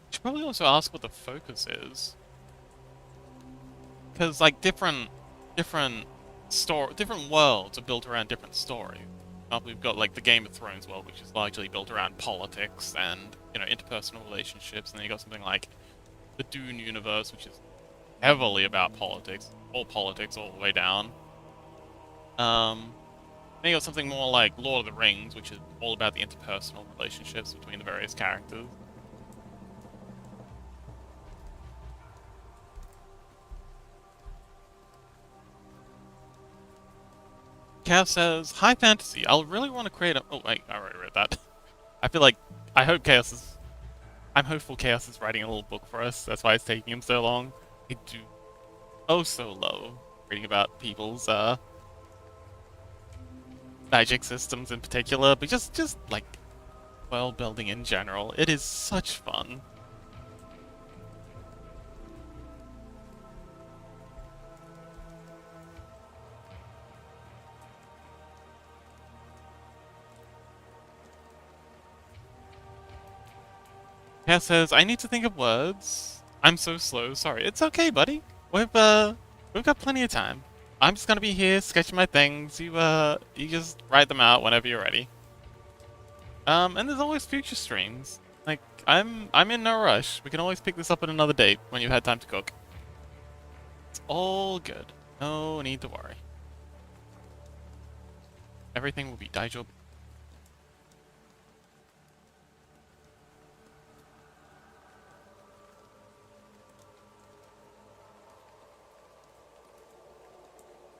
Should probably also ask what the focus is. Because like different worlds are built around different stories. We've got like the Game of Thrones world, which is largely built around politics and, you know, interpersonal relationships, and then you got something like the Dune universe, which is heavily about politics all the way down. Then you got something more like Lord of the Rings, which is all about the interpersonal relationships between the various characters. Cav says, high fantasy. I'll really want to create a... Oh, wait, I already read that. I feel like... I hope Chaos is... I'm hopeful Chaos is writing a little book for us. That's why it's taking him so long. I do... Oh, so low. Reading about people's, magic systems in particular, but just like, world building in general. It is such fun. Cat says, I need to think of words. I'm so slow, sorry. It's okay, buddy. We've got plenty of time. I'm just gonna be here sketching my things. You just write them out whenever you're ready. And there's always future streams. Like, I'm in no rush. We can always pick this up at another date when you've had time to cook. It's all good. No need to worry. Everything will be daijoubu.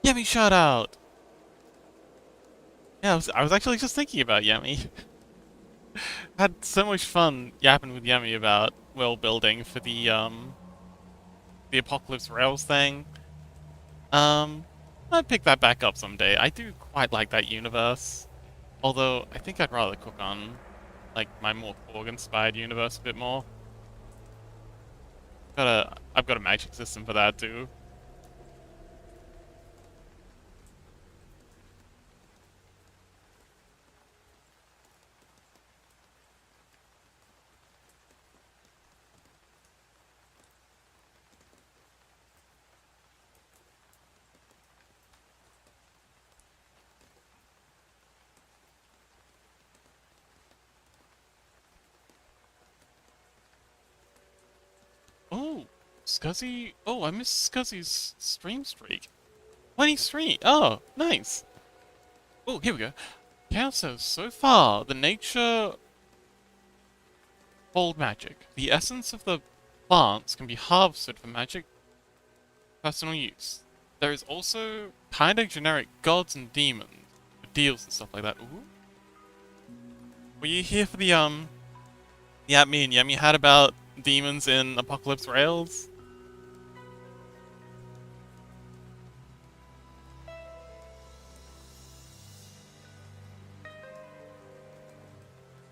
Yummy shout out! Yeah, I was actually just thinking about Yummy. Had so much fun yapping with Yummy about world building for the the Apocalypse Rails thing. Um, I'd pick that back up someday. I do quite like that universe. Although, I think I'd rather cook on, like, my Mork Borg inspired universe a bit more. I've got a magic system for that too. Oh, Scuzzy. Oh, I missed Scuzzy's stream streak. 23. Oh, nice. Oh, here we go. Cal says, so far, the nature hold magic. The essence of the plants can be harvested for magic personal use. There is also kind of generic gods and demons, for deals and stuff like that. Ooh. Were you here for the me and Yemi had about demons in Apocalypse Rails?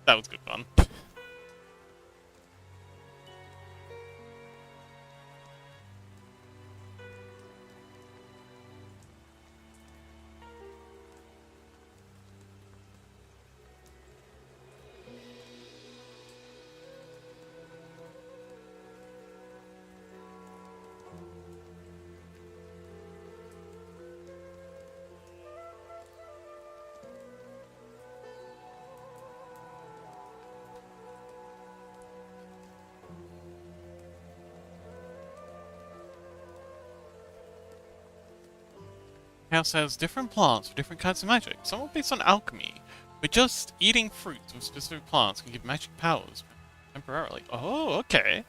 That was good fun. House has different plants for different kinds of magic, some are based on alchemy, but just eating fruits of specific plants can give magic powers temporarily. Oh, okay.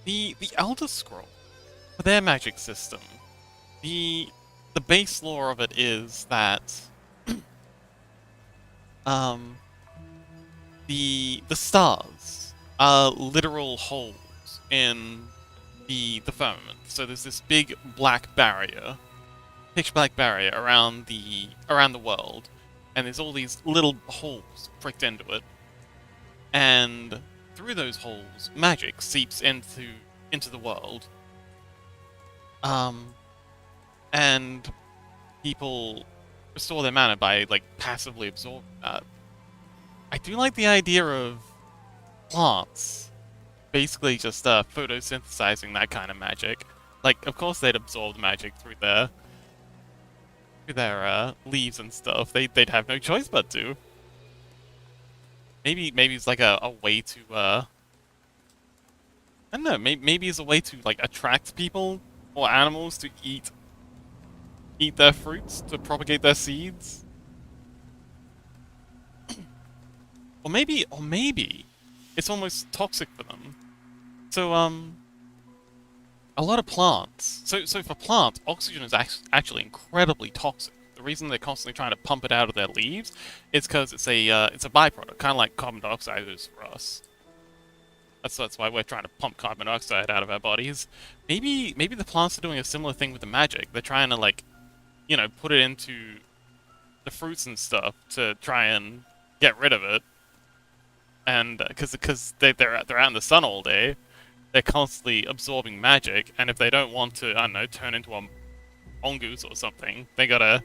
The Elder Scroll, for their magic system, the base lore of it is that the stars are literal holes in the firmament. So there's this big black barrier, pitch black barrier around the world, and there's all these little holes pricked into it, and through those holes, magic seeps into the world. And people restore their mana by like passively absorbing that. I do like the idea of plants basically just photosynthesizing that kind of magic. Like, of course they'd absorb the magic through their leaves and stuff. They'd have no choice but to. Maybe it's like a way to I don't know. Maybe it's a way to like attract people or animals to eat their fruits to propagate their seeds. Or maybe it's almost toxic for them. So a lot of plants. So for plants, oxygen is actually incredibly toxic. The reason they're constantly trying to pump it out of their leaves is because it's a byproduct, kind of like carbon dioxide is for us. That's why we're trying to pump carbon dioxide out of our bodies. Maybe the plants are doing a similar thing with the magic. They're trying to like, you know, put it into the fruits and stuff to try and get rid of it. And because they're out in the sun all day, they're constantly absorbing magic. And if they don't want to, I don't know, turn into a mongoose or something, they gotta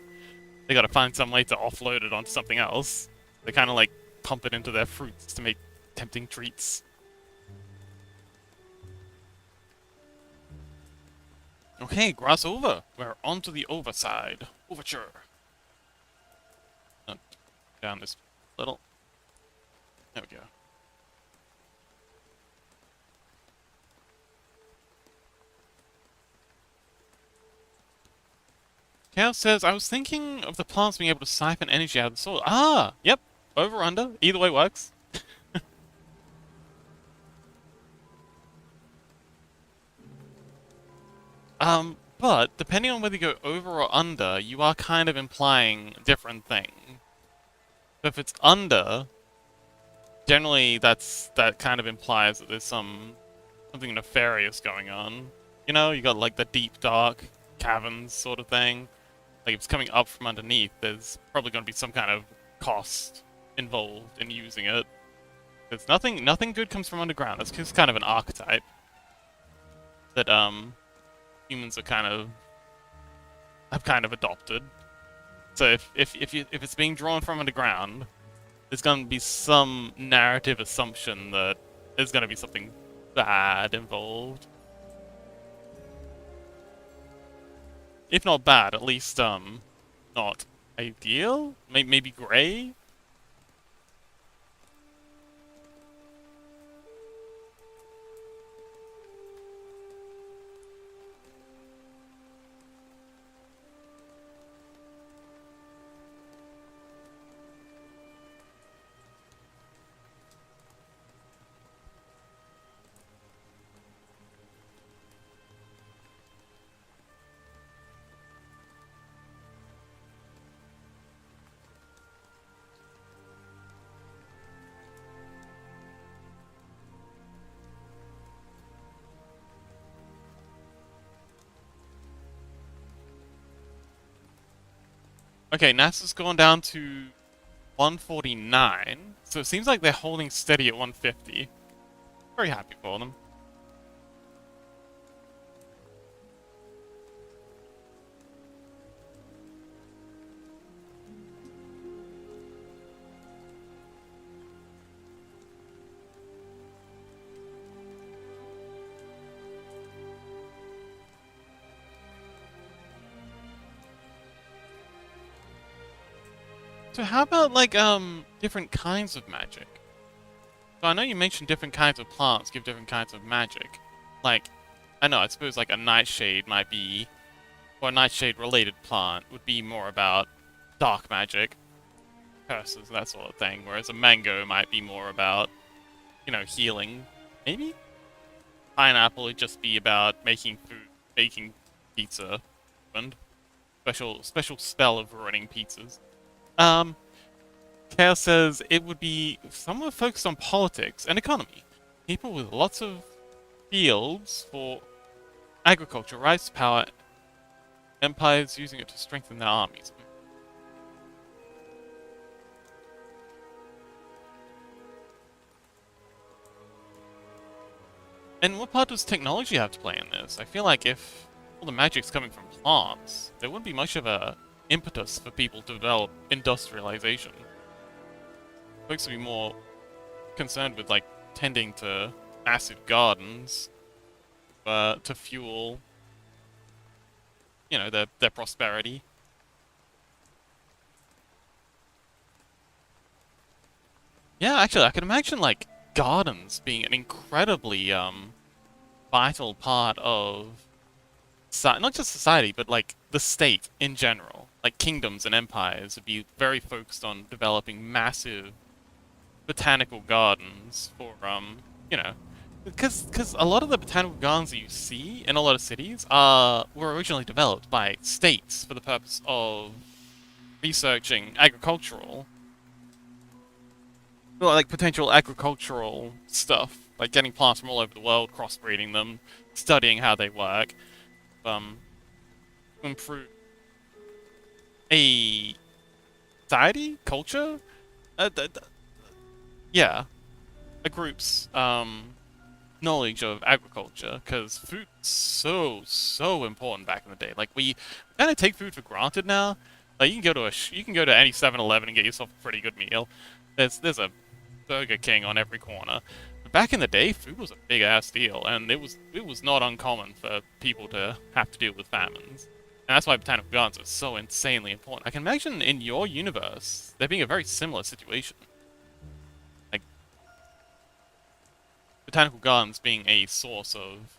find some way to offload it onto something else. They kind of like pump it into their fruits to make tempting treats. Okay, grass over. We're on to the overside. Overture. Down this little. There we go. Chaos says, I was thinking of the plants being able to siphon energy out of the soil. Ah, yep. Over, under. Either way works. But depending on whether you go over or under, you are kind of implying different things. So if it's under, generally that kind of implies that there's something nefarious going on. You know, you got like the deep dark caverns sort of thing. Like if it's coming up from underneath, there's probably going to be some kind of cost involved in using it. There's nothing good comes from underground. That's just kind of an archetype that humans are have kind of adopted. So if it's being drawn from underground, there's going to be some narrative assumption that there's going to be something bad involved. If not bad, at least not ideal. Maybe grey. Okay, NASA's gone down to 149, so it seems like they're holding steady at 150. Very happy for them. So how about like different kinds of magic? So I know you mentioned different kinds of plants give different kinds of magic. Like, I suppose like a nightshade might be, or a nightshade related plant would be more about dark magic, curses, that sort of thing. Whereas a mango might be more about, healing. Maybe? Pineapple would just be about making food, baking pizza, and special spell of ruining pizzas. Um, Chaos says it would be somewhat focused on politics and economy. People with lots of fields for agriculture rise to power, empires using it to strengthen their armies. And what part does technology have to play in this? I feel like if all the magic's coming from plants, there wouldn't be much of a impetus for people to develop industrialization. Folks would be more concerned with, like, tending to massive gardens to fuel, their prosperity. Yeah, actually, I can imagine, like, gardens being an incredibly, vital part of not just society, but, like, the state in general. Like, kingdoms and empires would be very focused on developing massive botanical gardens for, because a lot of the botanical gardens that you see in a lot of cities were originally developed by states for the purpose of researching potential agricultural stuff, like getting plants from all over the world, crossbreeding them, studying how they work, to improve a society, culture, yeah, a group's knowledge of agriculture, because food's so important back in the day. Like we kind of take food for granted now. Like you can go to any 7-Eleven and get yourself a pretty good meal. There's a Burger King on every corner. But back in the day, food was a big ass deal, and it was not uncommon for people to have to deal with famines. And that's why botanical gardens are so insanely important. I can imagine in your universe there being a very similar situation. Like botanical gardens being a source of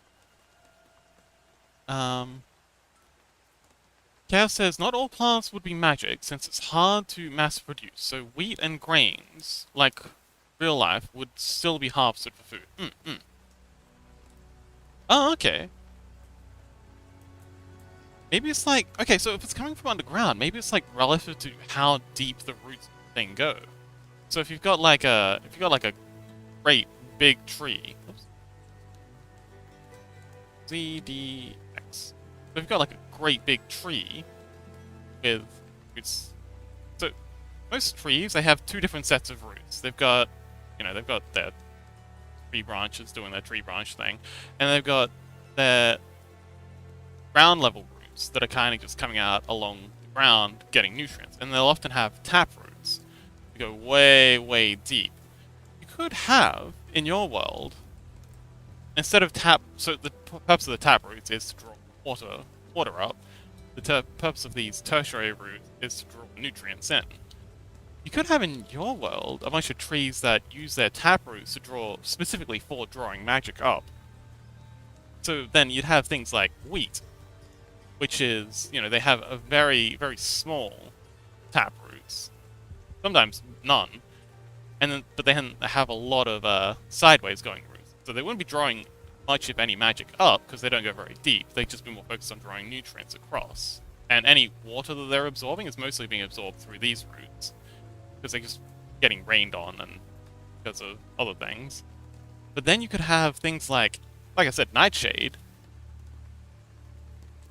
Chaos says not all plants would be magic since it's hard to mass produce, so wheat and grains, like real life, would still be harvested for food. Oh, okay. Maybe it's like, okay, so if it's coming from underground, maybe it's like relative to how deep the roots of the thing go. So if you've got like a great big tree, oops, ZDX. So if you've got like a great big tree with roots, so most trees they have two different sets of roots. They've got, they've got their tree branches doing their tree branch thing, and they've got their ground level roots that are kind of just coming out along the ground getting nutrients, and they'll often have tap roots that go way, way deep. You could have in your world, instead of so the purpose of the tap roots is to draw water up. The purpose of these tertiary roots is to draw nutrients in. You could have in your world a bunch of trees that use their tap roots to draw specifically for drawing magic up. So then you'd have things like wheat, which is, they have a very, very small tap roots. Sometimes none. But they have a lot of sideways going roots. So they wouldn't be drawing much, if any, magic up, because they don't go very deep. They'd just be more focused on drawing nutrients across. And any water that they're absorbing is mostly being absorbed through these roots, because they're just getting rained on and because of other things. But then you could have things like I said, nightshade,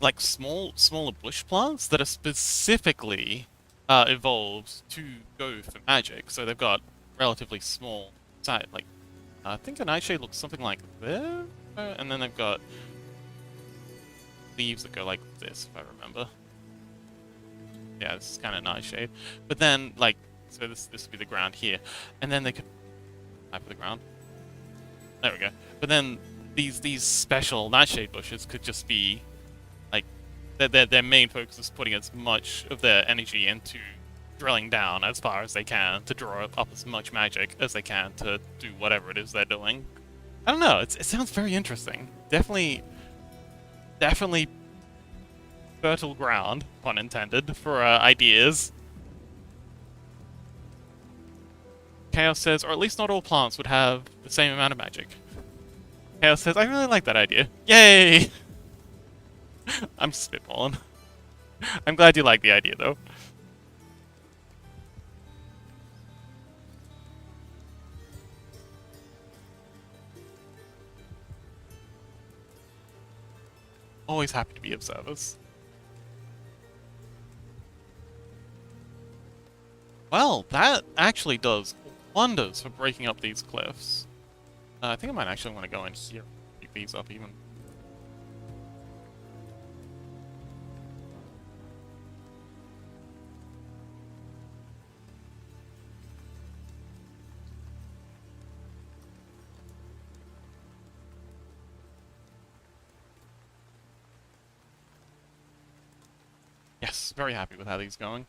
like smaller bush plants that are specifically evolved to go for magic. So they've got relatively small side. Like I think a nightshade looks something like this, and then they've got leaves that go like this, if I remember. Yeah, this is kind of nightshade. But then so this would be the ground here, and then they could for the ground. There we go. But then these special nightshade bushes could just be like their main focus is putting as much of their energy into drilling down as far as they can to draw up as much magic as they can to do whatever it is they're doing. I don't know. It sounds very interesting. Definitely fertile ground, pun intended, for ideas. Chaos says, or at least not all plants would have the same amount of magic. Chaos says, I really like that idea. Yay! I'm spitballing. I'm glad you like the idea, though. Always happy to be of service. Well, that actually does wonders for breaking up these cliffs. I think I might actually want to go in here and pick these up even. Yes, very happy with how these are going.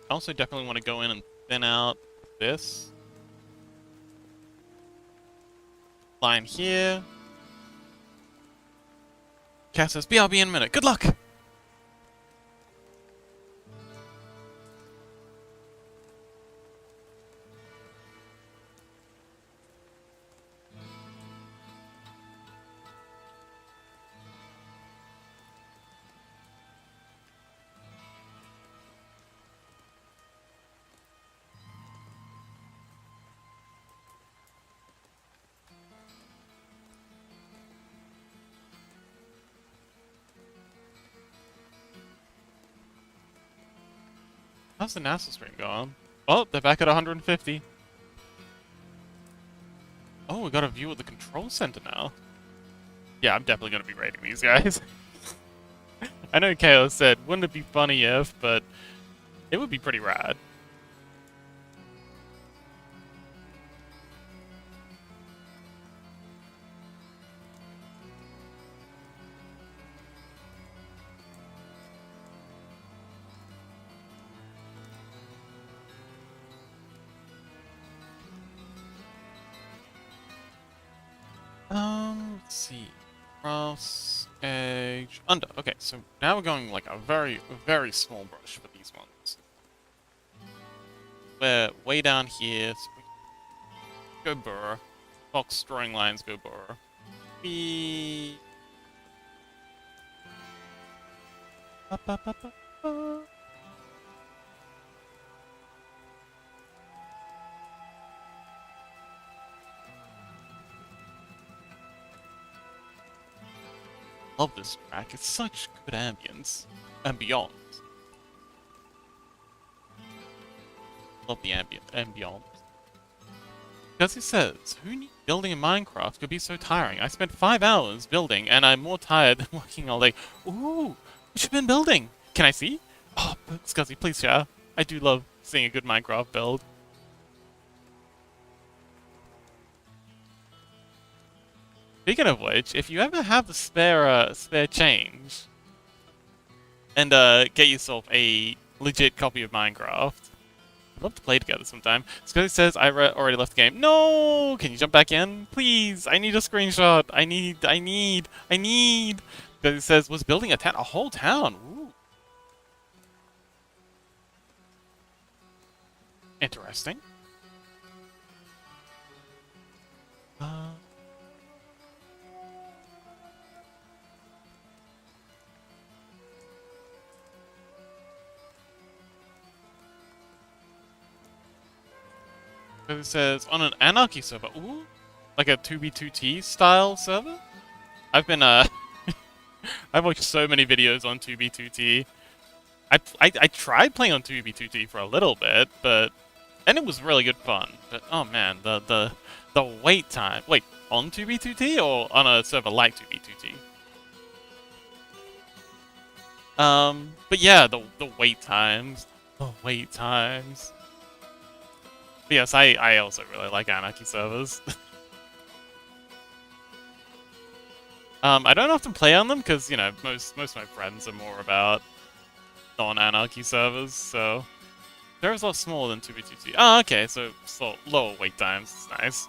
I also definitely want to go in and thin out this line here. Cat says, BRB in a minute. Good luck! How's the NASA stream going? Oh, they're back at 150. Oh, we got a view of the control center now. Yeah, I'm definitely going to be raiding these guys. I know Chaos said, wouldn't it be funny if, but it would be pretty rad. Let's see. Cross, edge, under. Okay, so now we're going like a very, very small brush for these ones. we're way down here. So we go burr. Fox drawing lines go burr. We. Ba, ba, ba, ba, ba. Love this track. It's such good ambience. Ambiance. Love the ambience. Because he says, who knew building in Minecraft could be so tiring? I spent 5 hours building, and I'm more tired than working all day. Ooh, what you been building? Can I see? Oh, Scuzzy, please share. I do love seeing a good Minecraft build. Speaking of which, if you ever have the spare change, and get yourself a legit copy of Minecraft, I'd love to play together sometime. Scotty says I already left the game. No! Can you jump back in? Please! I need a screenshot. I need. Scotty says, was building a whole town. Ooh. Interesting. It says, on an Anarchy server. Ooh. Like a 2b2t style server? I've been, I've watched so many videos on 2b2t. I tried playing on 2b2t for a little bit, but... And it was really good fun. But, oh man, the wait time. Wait, on 2b2t or on a server like 2b2t? But yeah, the wait times. The wait times. But yes, I also really like Anarchy servers. I don't often play on them because, you know, most of my friends are more about non-Anarchy servers, so... They're a lot smaller than 2b2t. Oh, okay, so lower wait times. It's nice.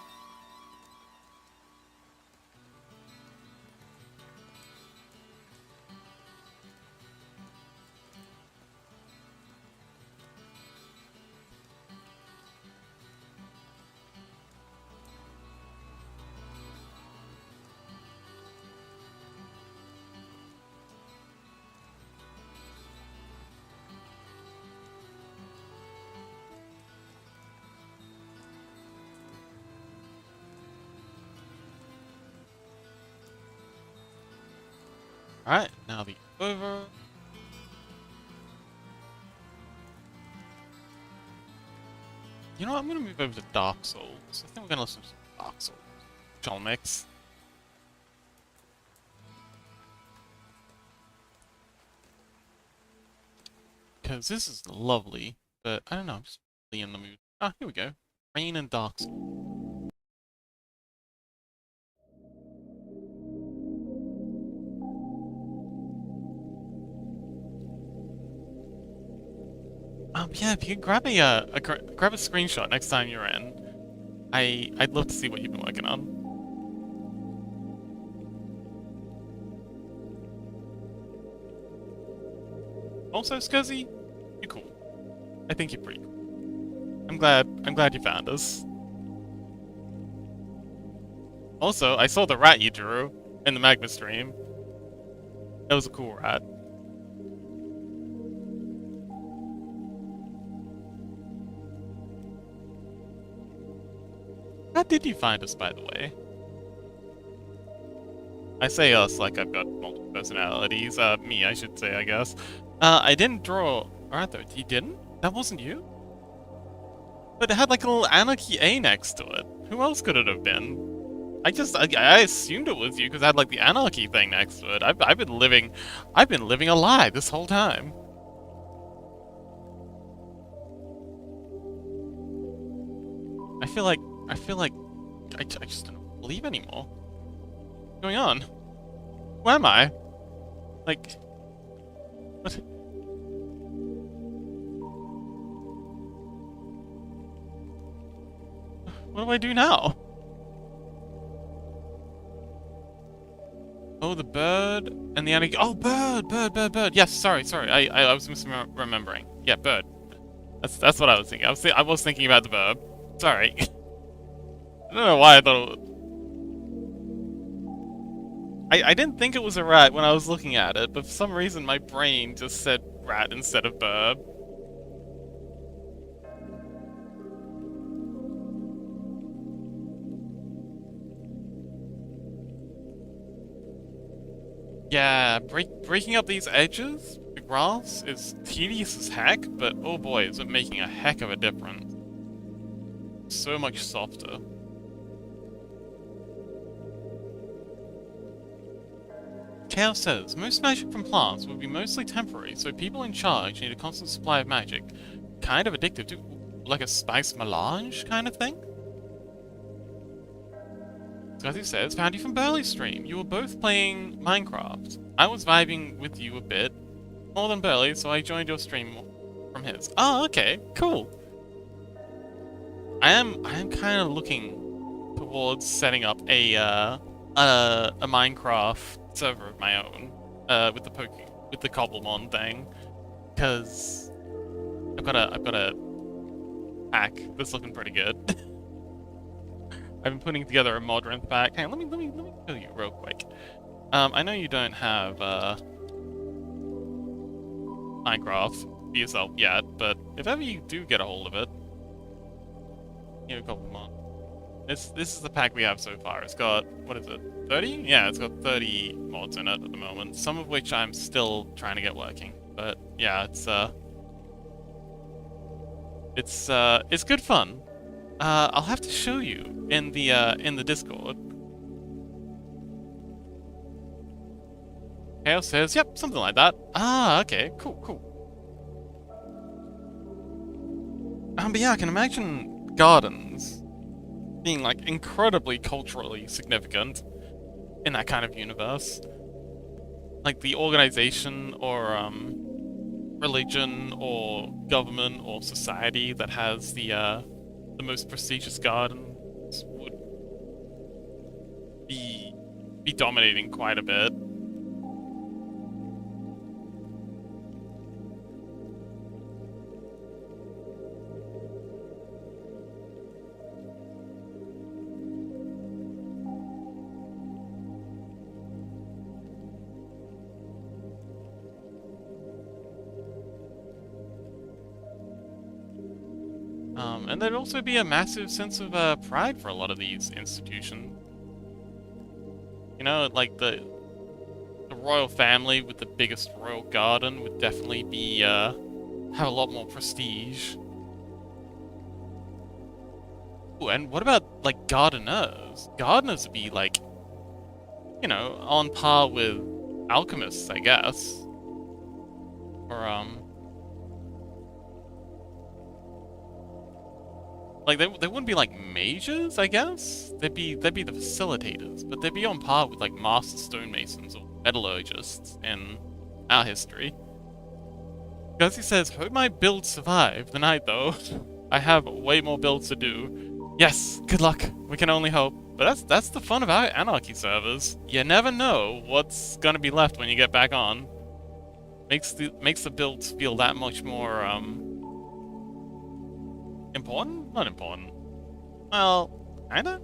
Alright, now the over. You know what, I'm gonna move over to Dark Souls. I think we're gonna listen to some Dark Souls. I'll mix. Because this is lovely, but I don't know, I'm just really in the mood. Ah, here we go. Rain and Dark Souls. Yeah, if you could grab grab a screenshot next time you're in, I'd love to see what you've been working on. Also, Scuzzy, you're cool. I think you're pretty cool. I'm glad you found us. Also, I saw the rat you drew in the magma stream. That was a cool rat. How did you find us, by the way? I say us like I've got multiple personalities. Me, I should say, I guess. I didn't draw Arthur. You didn't? That wasn't you? But it had like a little Anarchy A next to it. Who else could it have been? I assumed it was you because it had like the Anarchy thing next to it. I've been living a lie this whole time. I feel like I just don't believe anymore. What's going on? Who am I? Like, what? What do I do now? Oh, the bird and the oh, bird. Yes, sorry. I was misremembering. Yeah, bird. That's what I was thinking. I was thinking about the verb. Sorry. I don't know why I thought it was... I didn't think it was a rat when I was looking at it, but for some reason my brain just said rat instead of verb. Yeah, breaking up these edges, the grass, is tedious as heck, but oh boy, is it making a heck of a difference. So much softer. Chaos says, most magic from plants will be mostly temporary, so people in charge need a constant supply of magic. Kind of addictive too, like a spice melange kind of thing? Scuzzy says, found you from Burley's stream. You were both playing Minecraft. I was vibing with you a bit, more than Burley, so I joined your stream from his. Oh, okay, cool. I am kind of looking towards setting up a Minecraft server of my own, with the Cobblemon thing, because I've got a pack that's looking pretty good. I've been putting together a Modrinth pack. Hang on, let me show you real quick. I know you don't have Minecraft for yourself yet, but if ever you do get a hold of it, you know, Cobblemon. This is the pack we have so far. It's got, what is it, 30? Yeah, it's got 30 mods in it at the moment, some of which I'm still trying to get working. But yeah, it's good fun. I'll have to show you in the Discord. Chaos says, yep, something like that. Ah, okay, cool. But yeah, I can imagine gardens being like incredibly culturally significant in that kind of universe. Like the organization or religion or government or society that has the most prestigious gardens would be dominating quite a bit. And there'd also be a massive sense of pride for a lot of these institutions. You know, like the royal family with the biggest royal garden would definitely be have a lot more prestige. Ooh, and what about like gardeners? Gardeners would be like, you know, on par with alchemists, I guess. Or like they wouldn't be like mages, I guess. They'd be the facilitators, but they'd be on par with like master stonemasons or metallurgists in our history. Guzzy says, hope my builds survive the night though. I have way more builds to do. Yes, good luck. We can only hope. But that's the fun about Anarchy servers. You never know what's gonna be left when you get back on. Makes the builds feel that much more important? Not important. Well, kinda?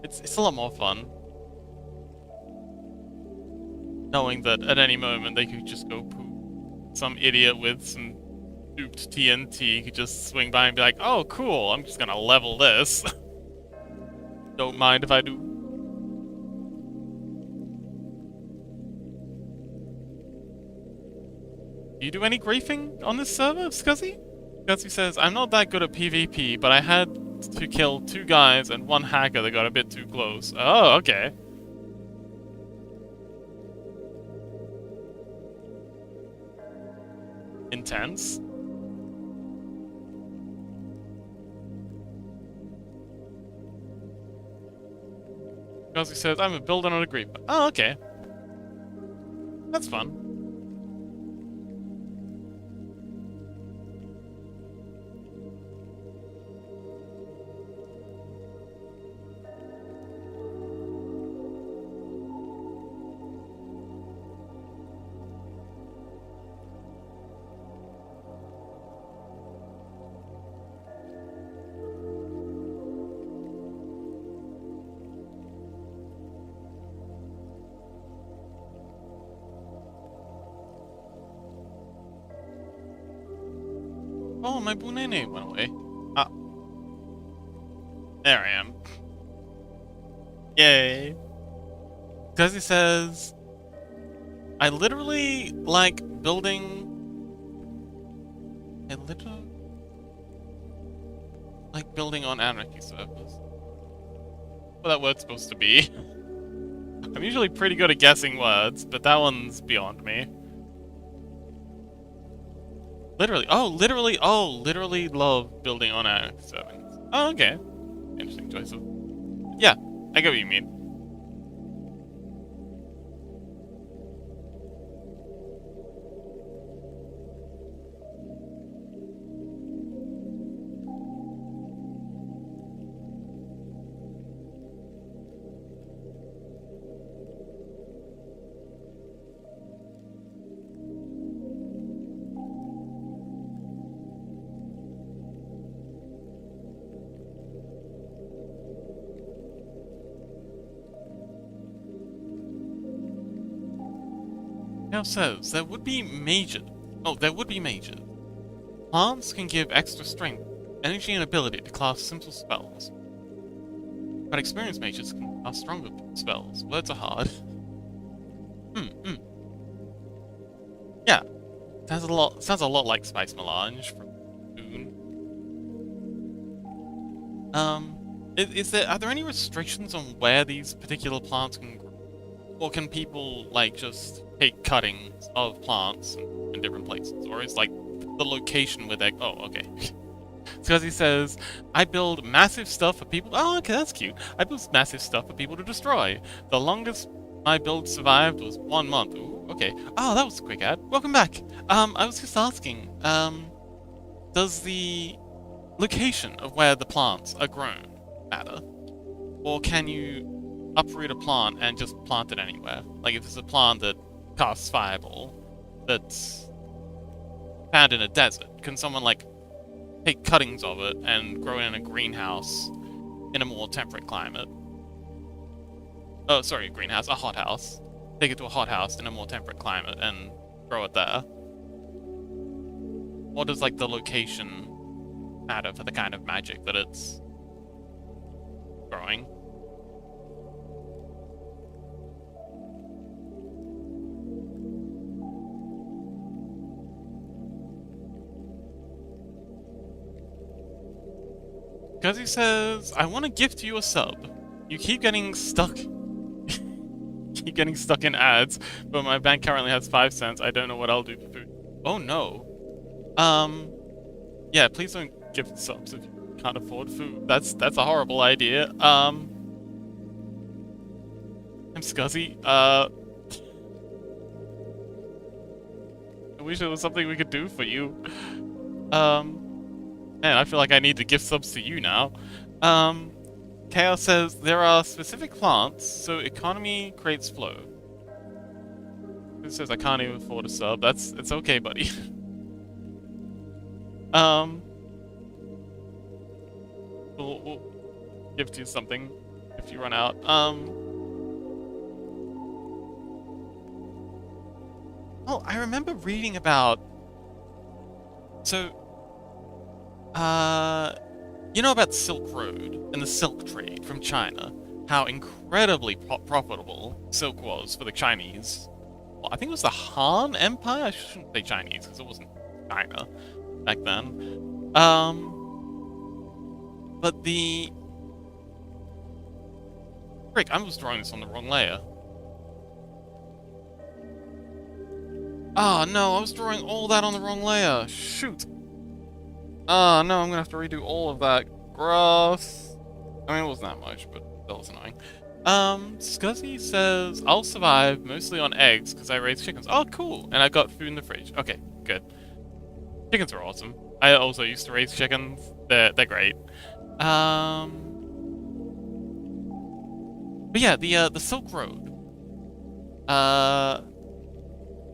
It's a lot more fun. Knowing that at any moment they could just go poop. Some idiot with some duped TNT could just swing by and be like, oh cool, I'm just gonna level this. Don't mind if I do. Do you do any griefing on this server, Scuzzy? Scuzzy says, I'm not that good at PvP, but I had to kill 2 guys and 1 hacker that got a bit too close. Oh, okay. Intense. Scuzzy says, I'm a builder, not a griefer. Oh, okay. That's fun. Oh, my bunene went away. Ah. There I am. Yay. Because he says, I literally like building... I literally like building on anarchy servers. What that word's supposed to be. I'm usually pretty good at guessing words, but that one's beyond me. Literally love building on anarchy servers. Oh, okay. Interesting choice of... Yeah, I get what you mean. Now says, there would be mages. Oh, there would be mages. Plants can give extra strength, energy, and ability to cast simple spells. But experienced mages can cast stronger spells. Words are hard. Yeah. Sounds a lot like Spice Melange from Dune. Are there any restrictions on where these particular plants can grow? Or can people, like, just take cuttings of plants in different places? Or is, like, the location where they... Oh, okay. Because he says, I build massive stuff for people... Oh, okay, that's cute. I build massive stuff for people to destroy. The longest my build survived was 1 month. Ooh, okay. Oh, that was a quick ad. Welcome back. I was just asking, does the location of where the plants are grown matter? Or can you uproot a plant and just plant it anywhere? Like if there's a plant that casts fireball that's found in a desert, can someone like take cuttings of it and grow it in a greenhouse in a more temperate climate? Oh, sorry, greenhouse, a hothouse. Take it to a hothouse in a more temperate climate and grow it there. Or does like the location matter for the kind of magic that it's growing? Because he says, I want to gift you a sub. You keep getting stuck. Keep getting stuck in ads, but my bank currently has 5 cents. I don't know what I'll do for food. Oh no. Yeah, please don't gift subs if you can't afford food. That's a horrible idea. I'm Scuzzy. I wish there was something we could do for you. Man, I feel like I need to gift subs to you now. Chaos says, there are specific plants, so economy creates flow. It says I can't even afford a sub. It's okay, buddy. We'll give you something if you run out. Oh, I remember reading about... So... you know about the Silk Road and the silk trade from China? How incredibly profitable silk was for the Chinese. Well, I think it was the Han Empire? I shouldn't say Chinese, because it wasn't China back then. But the... Frick, I was drawing this on the wrong layer. Ah, no, I was drawing all that on the wrong layer. Shoot. Ah, no, I'm gonna have to redo all of that. Gross. I mean, it wasn't that much, but that was annoying. Scuzzy says, I'll survive mostly on eggs because I raise chickens. Oh, cool. And I got food in the fridge. Okay, good. Chickens are awesome. I also used to raise chickens. They're great. But yeah, the Silk Road.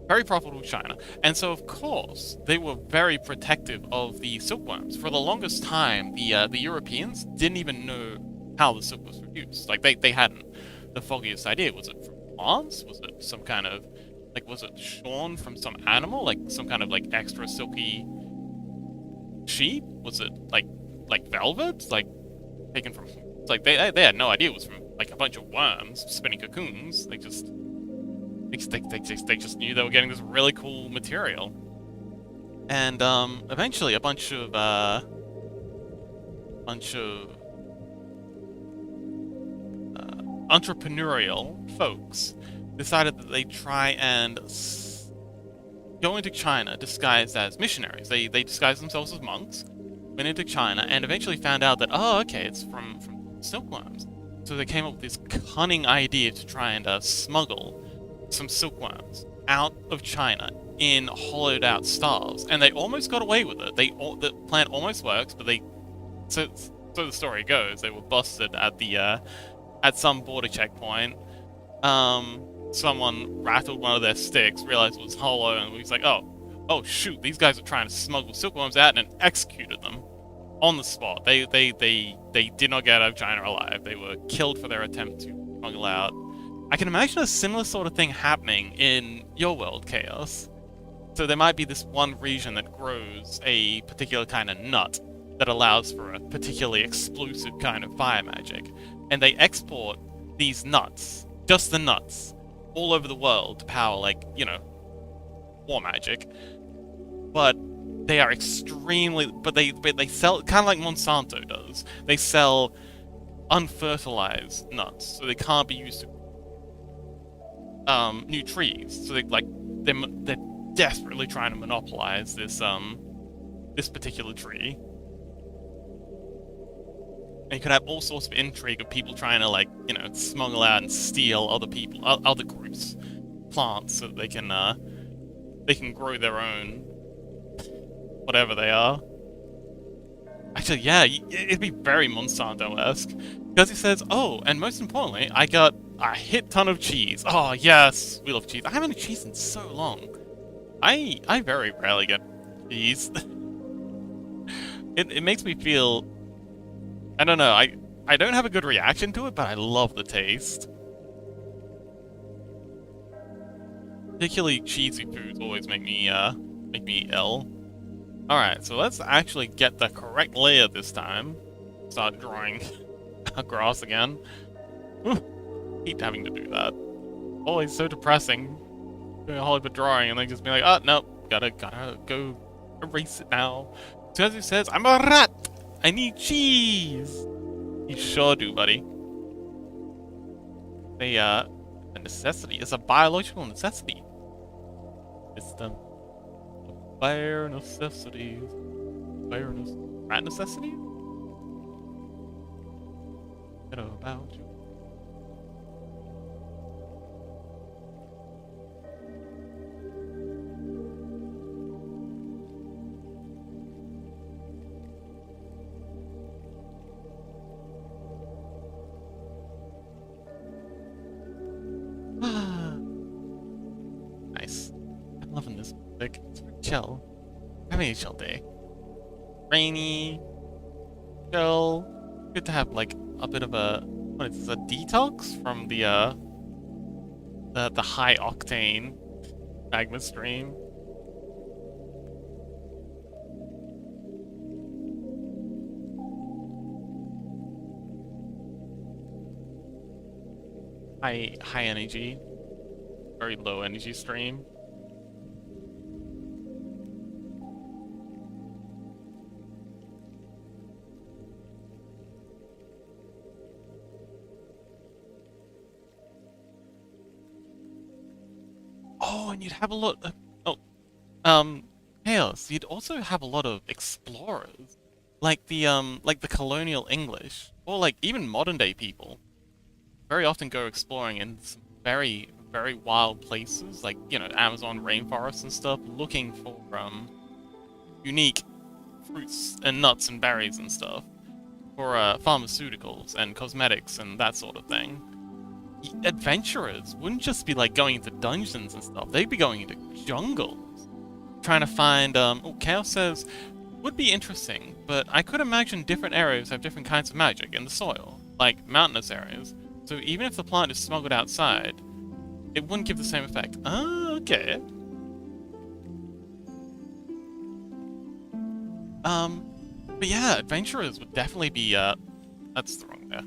Very profitable China. And so, of course, they were very protective of the silkworms. For the longest time, the Europeans didn't even know how the silk was produced. Like, they hadn't the foggiest idea. Was it from plants? Was it some kind of... Like, was it shorn from some animal? Like, some kind of, like, extra silky sheep? Was it like velvet? Like taken from? It's like they had no idea it was from like a bunch of worms spinning cocoons. They just knew they were getting this really cool material. And eventually a bunch of entrepreneurial folks decided that they'd try and go into China disguised as missionaries. They disguised themselves as monks, went into China, and eventually found out that, oh, okay, it's from silkworms. So they came up with this cunning idea to try and smuggle some silkworms out of China in hollowed out stars, and they almost got away with it. The plan almost works, but so the story goes, they were busted at the at some border checkpoint. Someone rattled one of their sticks, realized it was hollow, and was like, oh shoot, these guys are trying to smuggle silkworms out, and executed them on the spot. They did not get out of China alive. They were killed for their attempt to smuggle out. I can imagine a similar sort of thing happening in your world, Chaos. So there might be this one region that grows a particular kind of nut that allows for a particularly explosive kind of fire magic. And they export these nuts, just the nuts, all over the world to power, like, you know, war magic. But they are extremely... But they sell... Kind of like Monsanto does. They sell unfertilized nuts, so they can't be used to new trees. So they're desperately trying to monopolize this particular tree. And you could have all sorts of intrigue of people trying to, like, you know, smuggle out and steal other groups' plants so that they can grow their own whatever they are. Actually, yeah, it'd be very Monsanto-esque. Because he says, oh, and most importantly, I got a hit ton of cheese. Oh, yes, we love cheese. I haven't had cheese in so long. I very rarely get cheese. It makes me feel... I don't know, I don't have a good reaction to it, but I love the taste. Particularly cheesy foods always make me ill. Alright, so let's actually get the correct layer this time. Start drawing grass again. Hate having to do that. Always so depressing. Doing a whole heap of drawing and then just be like, oh, no, gotta go erase it now. So as he says, I'm a rat! I need cheese! You sure do, buddy. A necessity. It's a biological necessity. It's the bare necessities. Rat necessities? What about you? Nice. I'm loving this music. It's very chill. Having a chill day. Rainy. Chill. Good to have, like, a bit of a... What is this? A detox from the high octane magma stream. High energy. Very low energy stream. Oh, and you'd have a lot of... Chaos. You'd also have a lot of explorers. Like the colonial English. Or, like, even modern-day people. Very often go exploring in some very, very wild places, like, you know, Amazon rainforests and stuff, looking for, unique fruits and nuts and berries and stuff. For, pharmaceuticals and cosmetics and that sort of thing. Adventurers wouldn't just be, like, going into dungeons and stuff, they'd be going into jungles. Trying to find, oh, Chaos says, would be interesting, but I could imagine different areas have different kinds of magic in the soil, like mountainous areas. So even if the plant is smuggled outside, it wouldn't give the same effect. Oh, okay. But yeah, adventurers would definitely be, that's the wrong there.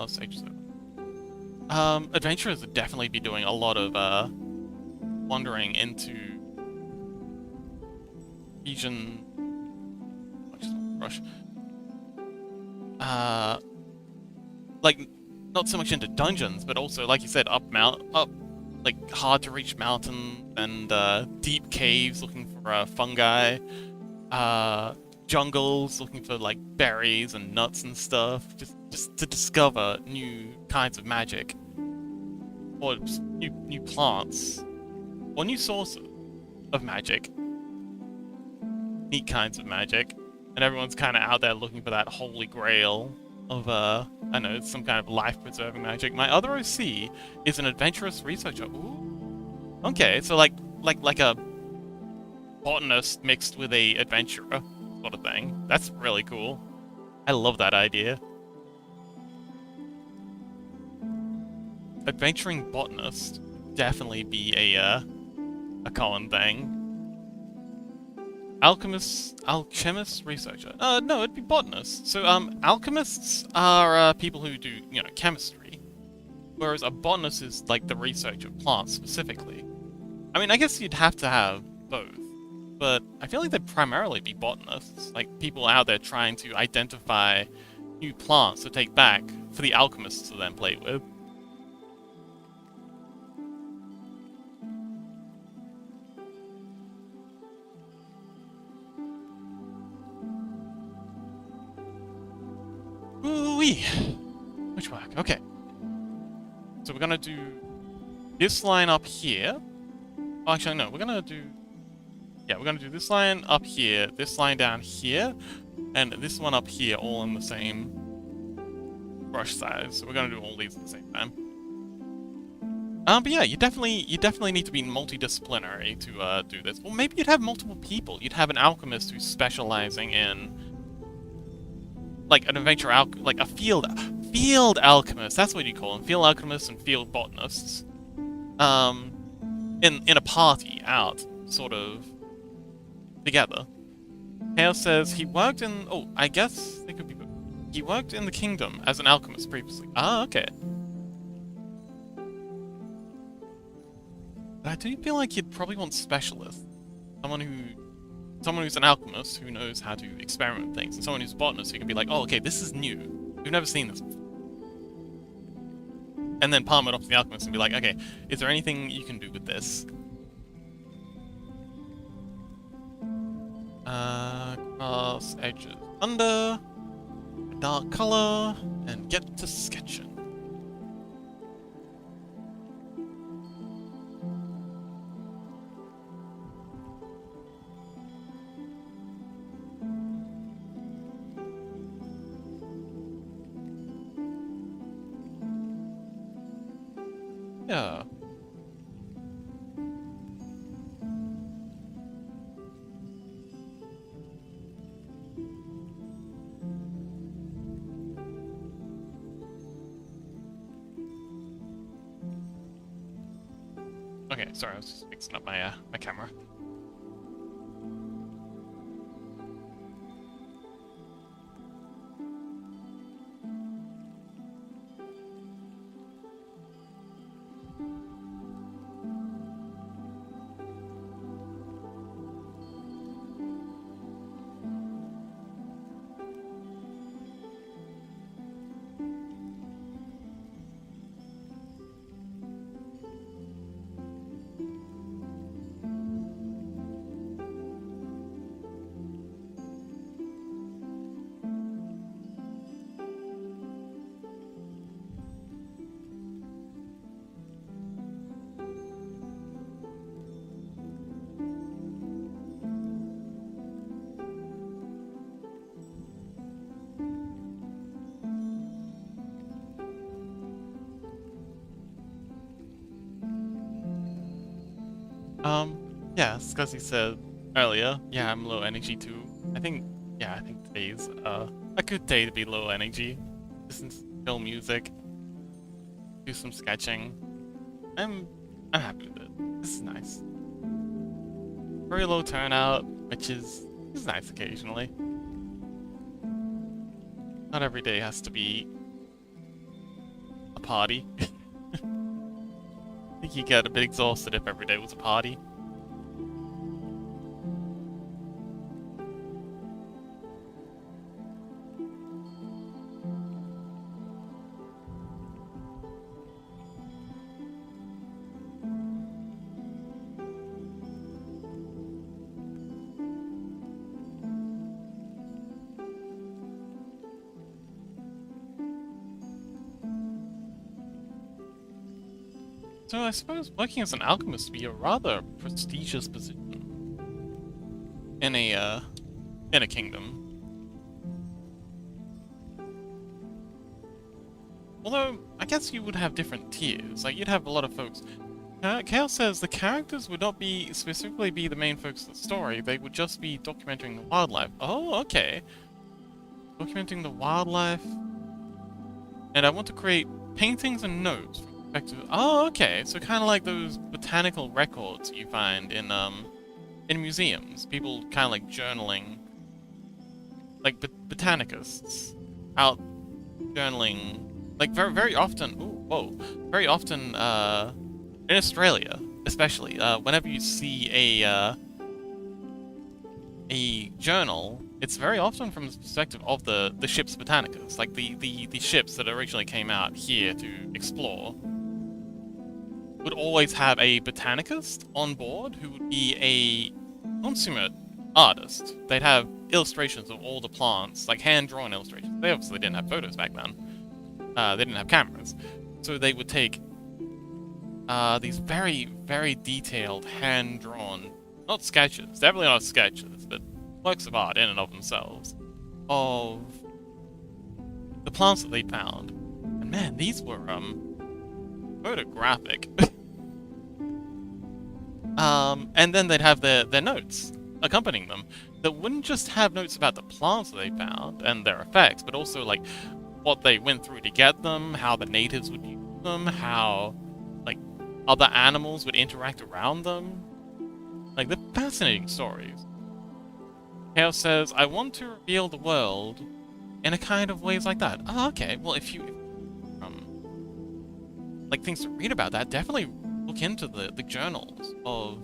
Sage Zero. Adventurers would definitely be doing a lot of, wandering into region... Rush. Like, not so much into dungeons, but also, like you said, up, like, hard-to-reach mountains and, deep caves looking for, fungi. Jungles looking for like berries and nuts and stuff, just to discover new kinds of magic, or just new plants, or new sources of magic, neat kinds of magic, and everyone's kind of out there looking for that holy grail of I know it's some kind of life-preserving magic. My other OC is an adventurous researcher. Ooh, okay, so like a botanist mixed with a adventurer sort of thing. That's really cool. I love that idea. Adventuring botanist definitely be a common thing. Alchemist researcher. No, it'd be botanist. So alchemists are people who do, you know, chemistry, whereas a botanist is like the research of plants specifically. I mean, I guess you'd have to have both, but I feel like they'd primarily be botanists, like people out there trying to identify new plants to take back for the alchemists to then play with. Ooh-wee! Which work? Okay. So we're gonna do this line up here. Oh, actually, no, we're gonna do... Yeah, we're gonna do this line up here, this line down here, and this one up here, all in the same brush size. So we're gonna do all these at the same time. But yeah, you definitely need to be multidisciplinary to do this. Well, maybe you'd have multiple people. You'd have an alchemist who's specializing in, like, an adventure like a field alchemist. That's what you call them, field alchemists and field botanists. In a party out, sort of together. Chaos says he worked in... Oh, I guess they could be... He worked in the kingdom as an alchemist previously. Ah, okay. But I do feel like you'd probably want specialists. Someone who's an alchemist who knows how to experiment with things, and someone who's a botanist who can be like, oh, okay, this is new. We've never seen this before. And then palm it off to the alchemist and be like, okay, is there anything you can do with this? Cross edges under, a dark color, and get to sketching. Yeah. Okay, sorry, I was just fixing up my my camera. Yeah, it's because he said earlier, yeah, I'm low energy too. I think today's a good day to be low energy. Listen to chill music, do some sketching. I'm happy with it. This is nice. Very low turnout, which is It's nice occasionally. Not every day has to be a party. I think you get a bit exhausted if every day was a party. So I suppose working as an alchemist would be a rather prestigious position in a kingdom. Although I guess you would have different tiers. Like you'd have a lot of folks. Chaos says the characters would not be specifically be the main focus of the story. They would just be documenting the wildlife. Oh, okay. Documenting the wildlife. And I want to create paintings and notes from the perspective. Oh, okay. So kind of like those botanical records you find in museums. People kind of like journaling, like botanists out journaling, like very often. Ooh, whoa! Very often, in Australia, especially, whenever you see a journal, it's very often from the perspective of the ship's botanicus, like the ships that originally came out here to explore, would always have a botanicist on board who would be a consummate artist. They'd have illustrations of all the plants, like hand-drawn illustrations. They obviously didn't have photos back then. They didn't have cameras. So they would take these very detailed, hand-drawn, not sketches, definitely not sketches, but works of art in and of themselves, of the plants that they found. And man, these were, photographic. And then they'd have their notes accompanying them that wouldn't just have notes about the plants that they found and their effects, but also, like, what they went through to get them, how the natives would use them, how, like, other animals would interact around them. Like, they're fascinating stories. Chaos says, I want to reveal the world in a kind of ways like that. Oh, okay. Well, if you, like, things to read about that, definitely look into the journals of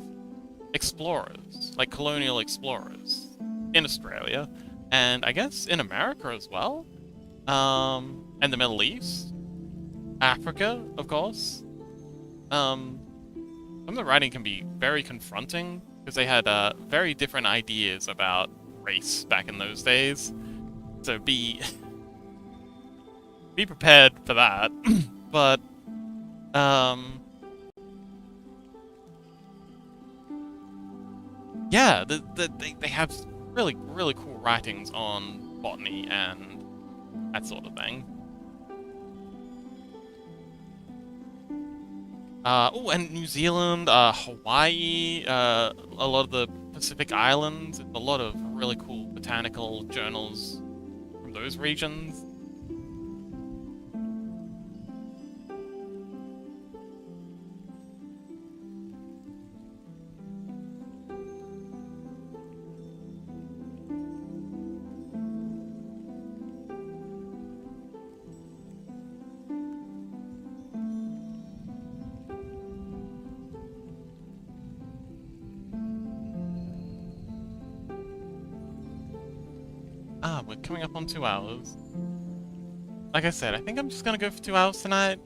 explorers, like colonial explorers in Australia, and I guess in America as well, and the Middle East, Africa, of course. Some of the writing can be very confronting, because they had very different ideas about race back in those days. So be prepared for that. But yeah, they have really cool writings on botany and that sort of thing. Oh, and New Zealand, Hawaii, a lot of the Pacific Islands, a lot of really cool botanical journals from those regions. We're coming up on 2 hours. Like I said, I think I'm just gonna go for 2 hours tonight.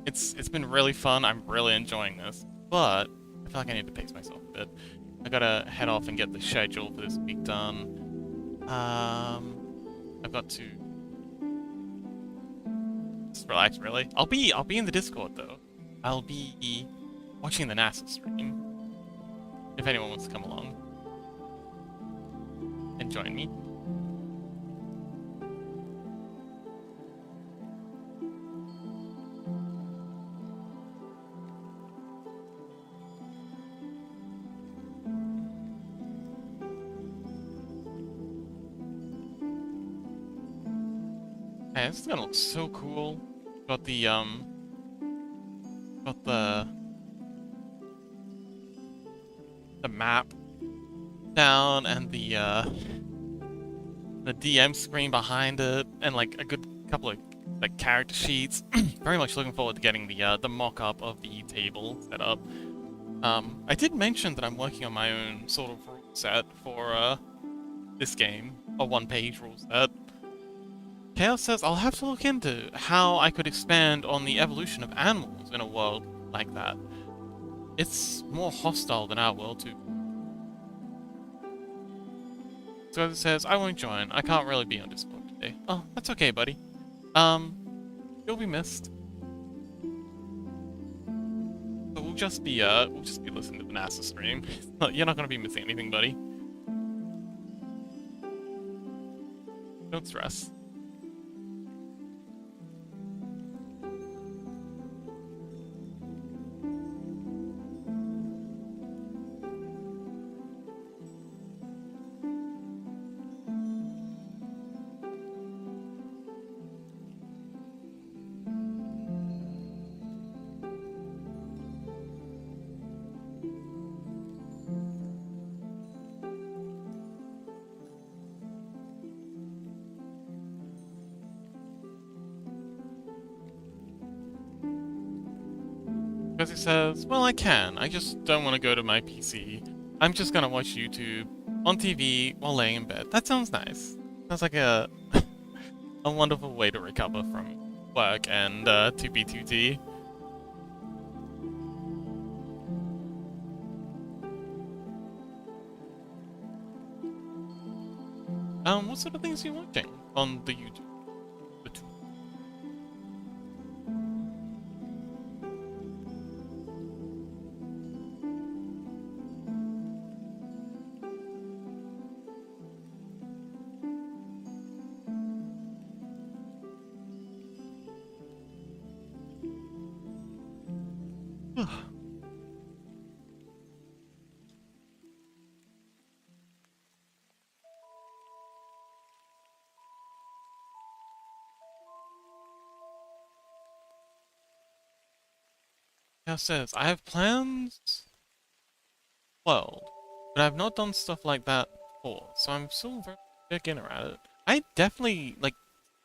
It's been really fun. I'm really enjoying this, but I feel like I need to pace myself a bit. I gotta head off and get the schedule for this week done. I've got to just relax, really. I'll be in the Discord though. I'll be watching the NASA stream. If anyone wants to come along and join me. Hey, this is gonna look so cool. Got the map down and the DM screen behind it, and like a good couple of like character sheets. Very much looking forward to getting the mock-up of the table set up. I did mention that I'm working on my own sort of rule set for this game, a one-page rule set. Chaos says I'll have to look into how I could expand on the evolution of animals in a world like that. It's more hostile than our world too. So it says, I won't join. I can't really be on Discord today. Oh, that's okay, buddy. Um, you'll be missed. But we'll just be listening to the NASA stream. You're not gonna be missing anything, buddy. Don't stress. Because he says, well, I can. I just don't want to go to my PC. I'm just gonna watch YouTube on TV while laying in bed. That sounds nice. Sounds like a a wonderful way to recover from work and 2B2T. What sort of things are you watching on the YouTube? The tube? Yeah, says, I have plans world, but I've not done stuff like that before, so I'm still very beginner at it. I definitely, like,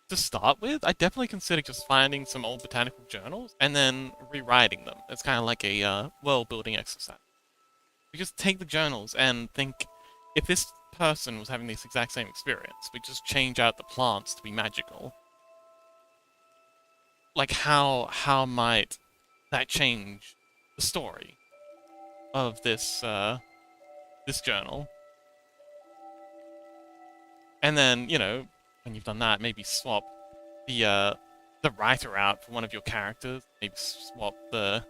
to start with, I definitely consider just finding some old botanical journals and then rewriting them. It's kind of like a world-building exercise. We just take the journals and think, if this person was having this exact same experience, we just change out the plants to be magical. Like, how might that change the story of this journal? And then, you know, when you've done that, maybe swap the writer out for one of your characters. Maybe swap the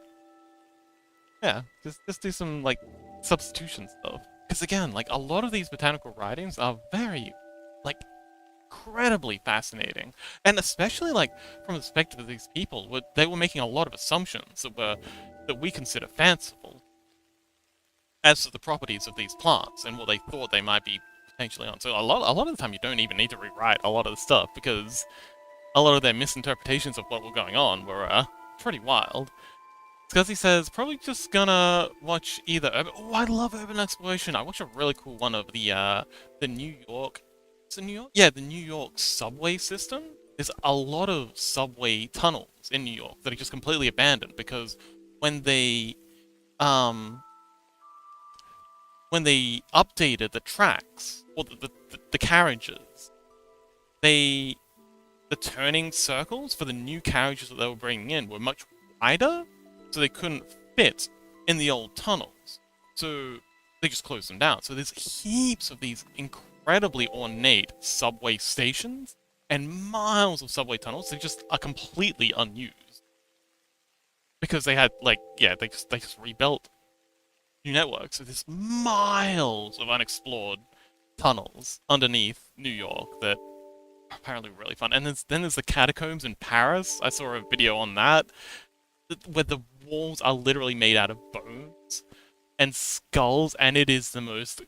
just do some like substitution stuff. Because again, like a lot of these botanical writings are very like incredibly fascinating, and especially like from the perspective of these people, they were making a lot of assumptions that we consider fanciful as to the properties of these plants and what they thought they might be potentially on. So a lot of the time you don't even need to rewrite a lot of the stuff because a lot of their misinterpretations of what was going on were pretty wild. Scuzzy says, probably just gonna watch either Urban... Oh, I love Urban Exploration! I watched a really cool one of the New York... Is it New York? Yeah, the New York subway system. There's a lot of subway tunnels in New York that are just completely abandoned because when they... when they updated the tracks, or the carriages, the turning circles for the new carriages that they were bringing in were much wider, so they couldn't fit in the old tunnels. So they just closed them down. So there's heaps of these incredibly ornate subway stations and miles of subway tunnels that just are completely unused. Because they had, like, yeah, they just rebuilt new networks. So there's miles of unexplored tunnels underneath New York that are apparently really fun. And then there's the catacombs in Paris. I saw a video on that where the walls are literally made out of bones and skulls, and it is the most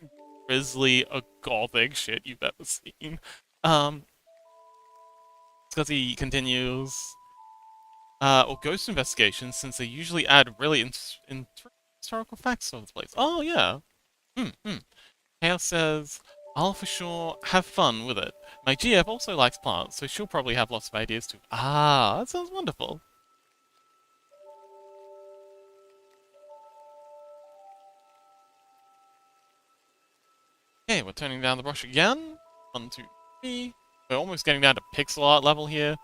grisly, gothic shit you've ever seen. Scuzzy continues, or ghost investigations, since they usually add really historical facts to the place. Oh, yeah. Chaos says, I'll for sure have fun with it. My GF also likes plants, so she'll probably have lots of ideas too. Ah, that sounds wonderful. Okay, we're turning down the brush again. 1, 2, 3. We're almost getting down to pixel art level here.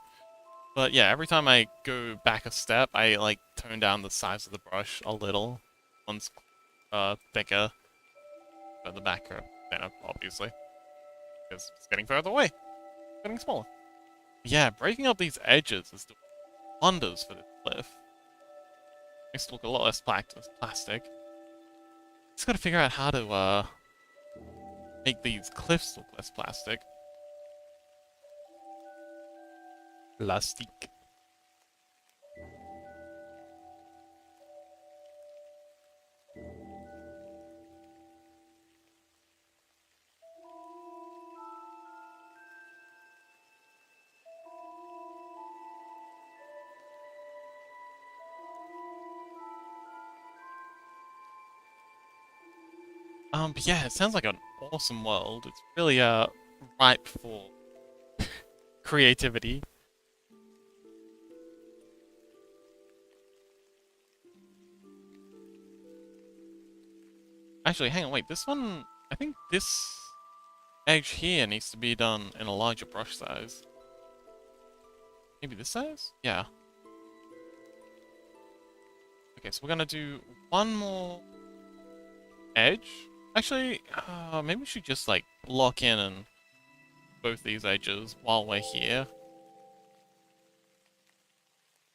But yeah, every time I go back a step, I like tone down the size of the brush a little. One's thicker, but the back thinner, obviously. Because it's getting further away. Getting smaller. Yeah, breaking up these edges is doing wonders for this cliff. Makes it look a lot less plastic. Just gotta figure out how to make these cliffs look less plastic. Plastic. But yeah, it sounds like an awesome world. It's really ripe for creativity. Actually, hang on, wait. This one, I think this edge here needs to be done in a larger brush size. Maybe this size? Yeah. Okay, so we're gonna do one more edge. Actually, maybe we should just like lock in and both these edges while we're here.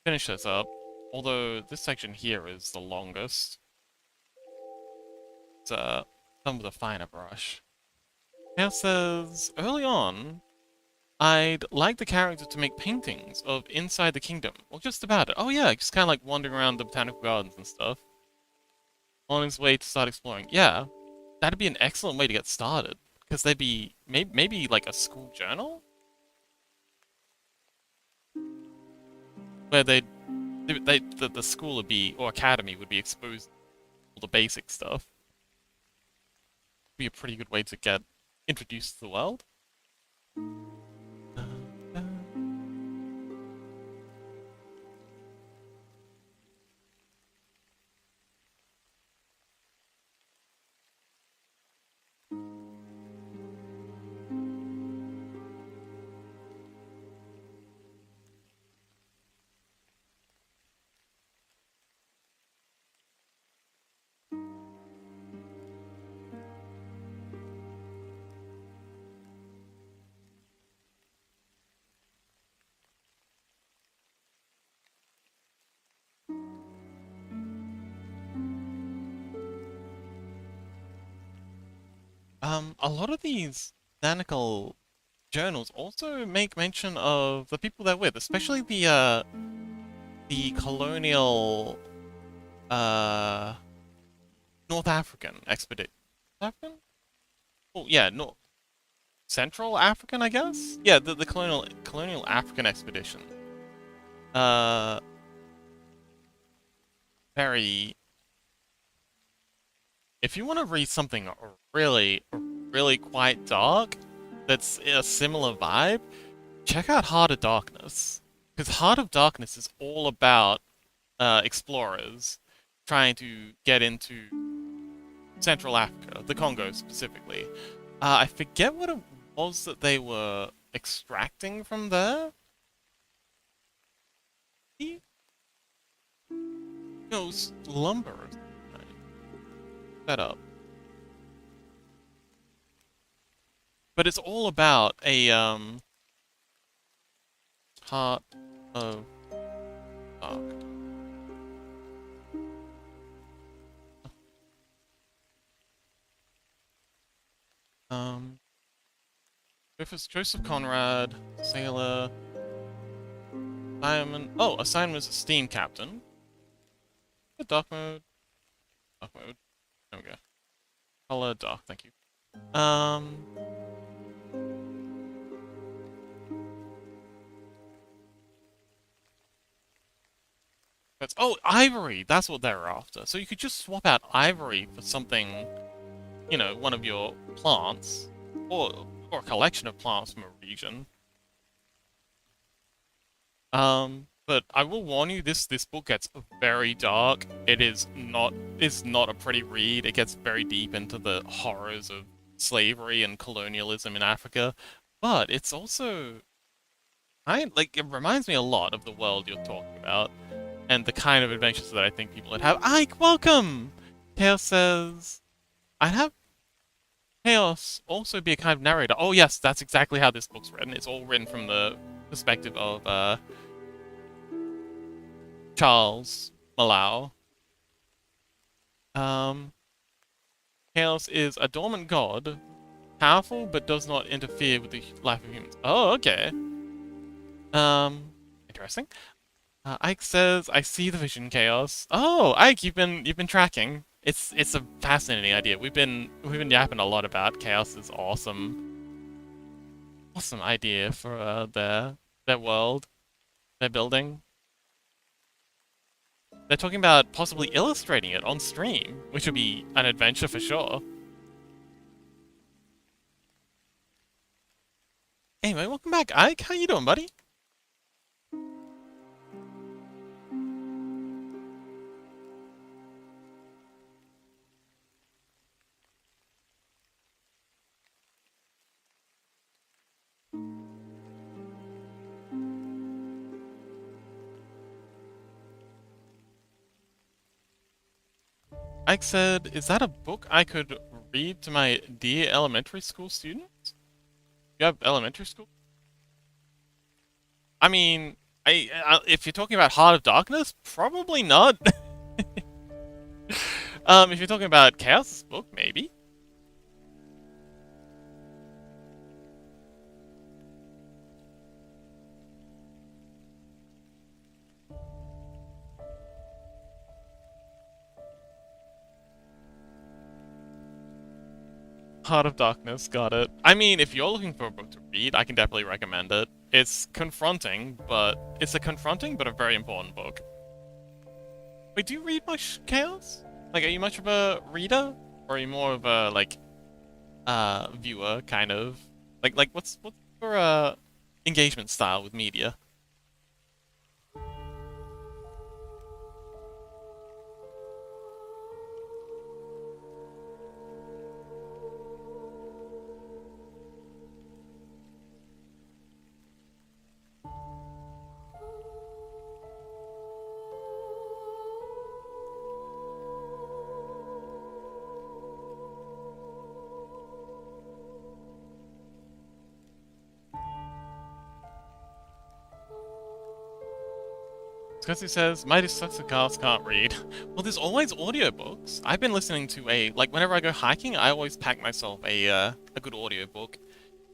Finish this up. Although this section here is the longest. It's done with a finer brush. Now says, early on, I'd like the character to make paintings of inside the kingdom. Well, just about it. Oh yeah, just kind of like wandering around the botanical gardens and stuff. On his way to start exploring. Yeah, that'd be an excellent way to get started. Because they'd be, maybe like a school journal? Where the school would be, or academy would be exposed to all the basic stuff. Be a pretty good way to get introduced to the world. A lot of these botanical journals also make mention of the people they're with, especially the colonial uh North African expedition. African? Oh yeah, North Central African, I guess. Yeah, the colonial African expedition. Uh, very. If you want to read something really quite dark, that's a similar vibe, check out Heart of Darkness. Because Heart of Darkness is all about explorers trying to get into Central Africa, the Congo specifically. I forget what it was that they were extracting from there. No, it was lumber or something. Set up. But it's all about a heart of dark. Joseph Conrad, sailor, Simon. Oh, assignment as a steam captain. Dark mode. Dark mode. There we go. Color dark, thank you. Oh, ivory! That's what they're after. So you could just swap out ivory for something you know, one of your plants, or a collection of plants from a region. But I will warn you, this book gets very dark. It's not a pretty read. It gets very deep into the horrors of slavery and colonialism in Africa. But it's also it reminds me a lot of the world you're talking about and the kind of adventures that I think people would have. Ike, welcome! Chaos says I'd have Chaos also be a kind of narrator. Oh yes, that's exactly how this book's written. It's all written from the perspective of Charles Malau. Chaos is a dormant god, powerful but does not interfere with the life of humans. Oh, okay. Interesting. Ike says, "I see the vision, Chaos." Oh, Ike, you've been tracking. It's a fascinating idea. We've been yapping a lot about Chaos's awesome idea for their world, their building. They're talking about possibly illustrating it on stream, which would be an adventure for sure. Anyway, welcome back, Ike. How you doing, buddy? Ike said, "Is that a book I could read to my dear elementary school students?" You have elementary school? I mean, if you're talking about Heart of Darkness, probably not. If you're talking about Chaos's book, maybe. Heart of Darkness, got it. I mean, if you're looking for a book to read, I can definitely recommend it. It's a confronting but a very important book. Wait, do you read much, Chaos? Like, are you much of a reader? Or are you more of a, viewer, kind of? What's your, engagement style with media? Because he says, my dyslexic cars can't read. Well, there's always audiobooks. I've been listening to whenever I go hiking, I always pack myself a good audiobook.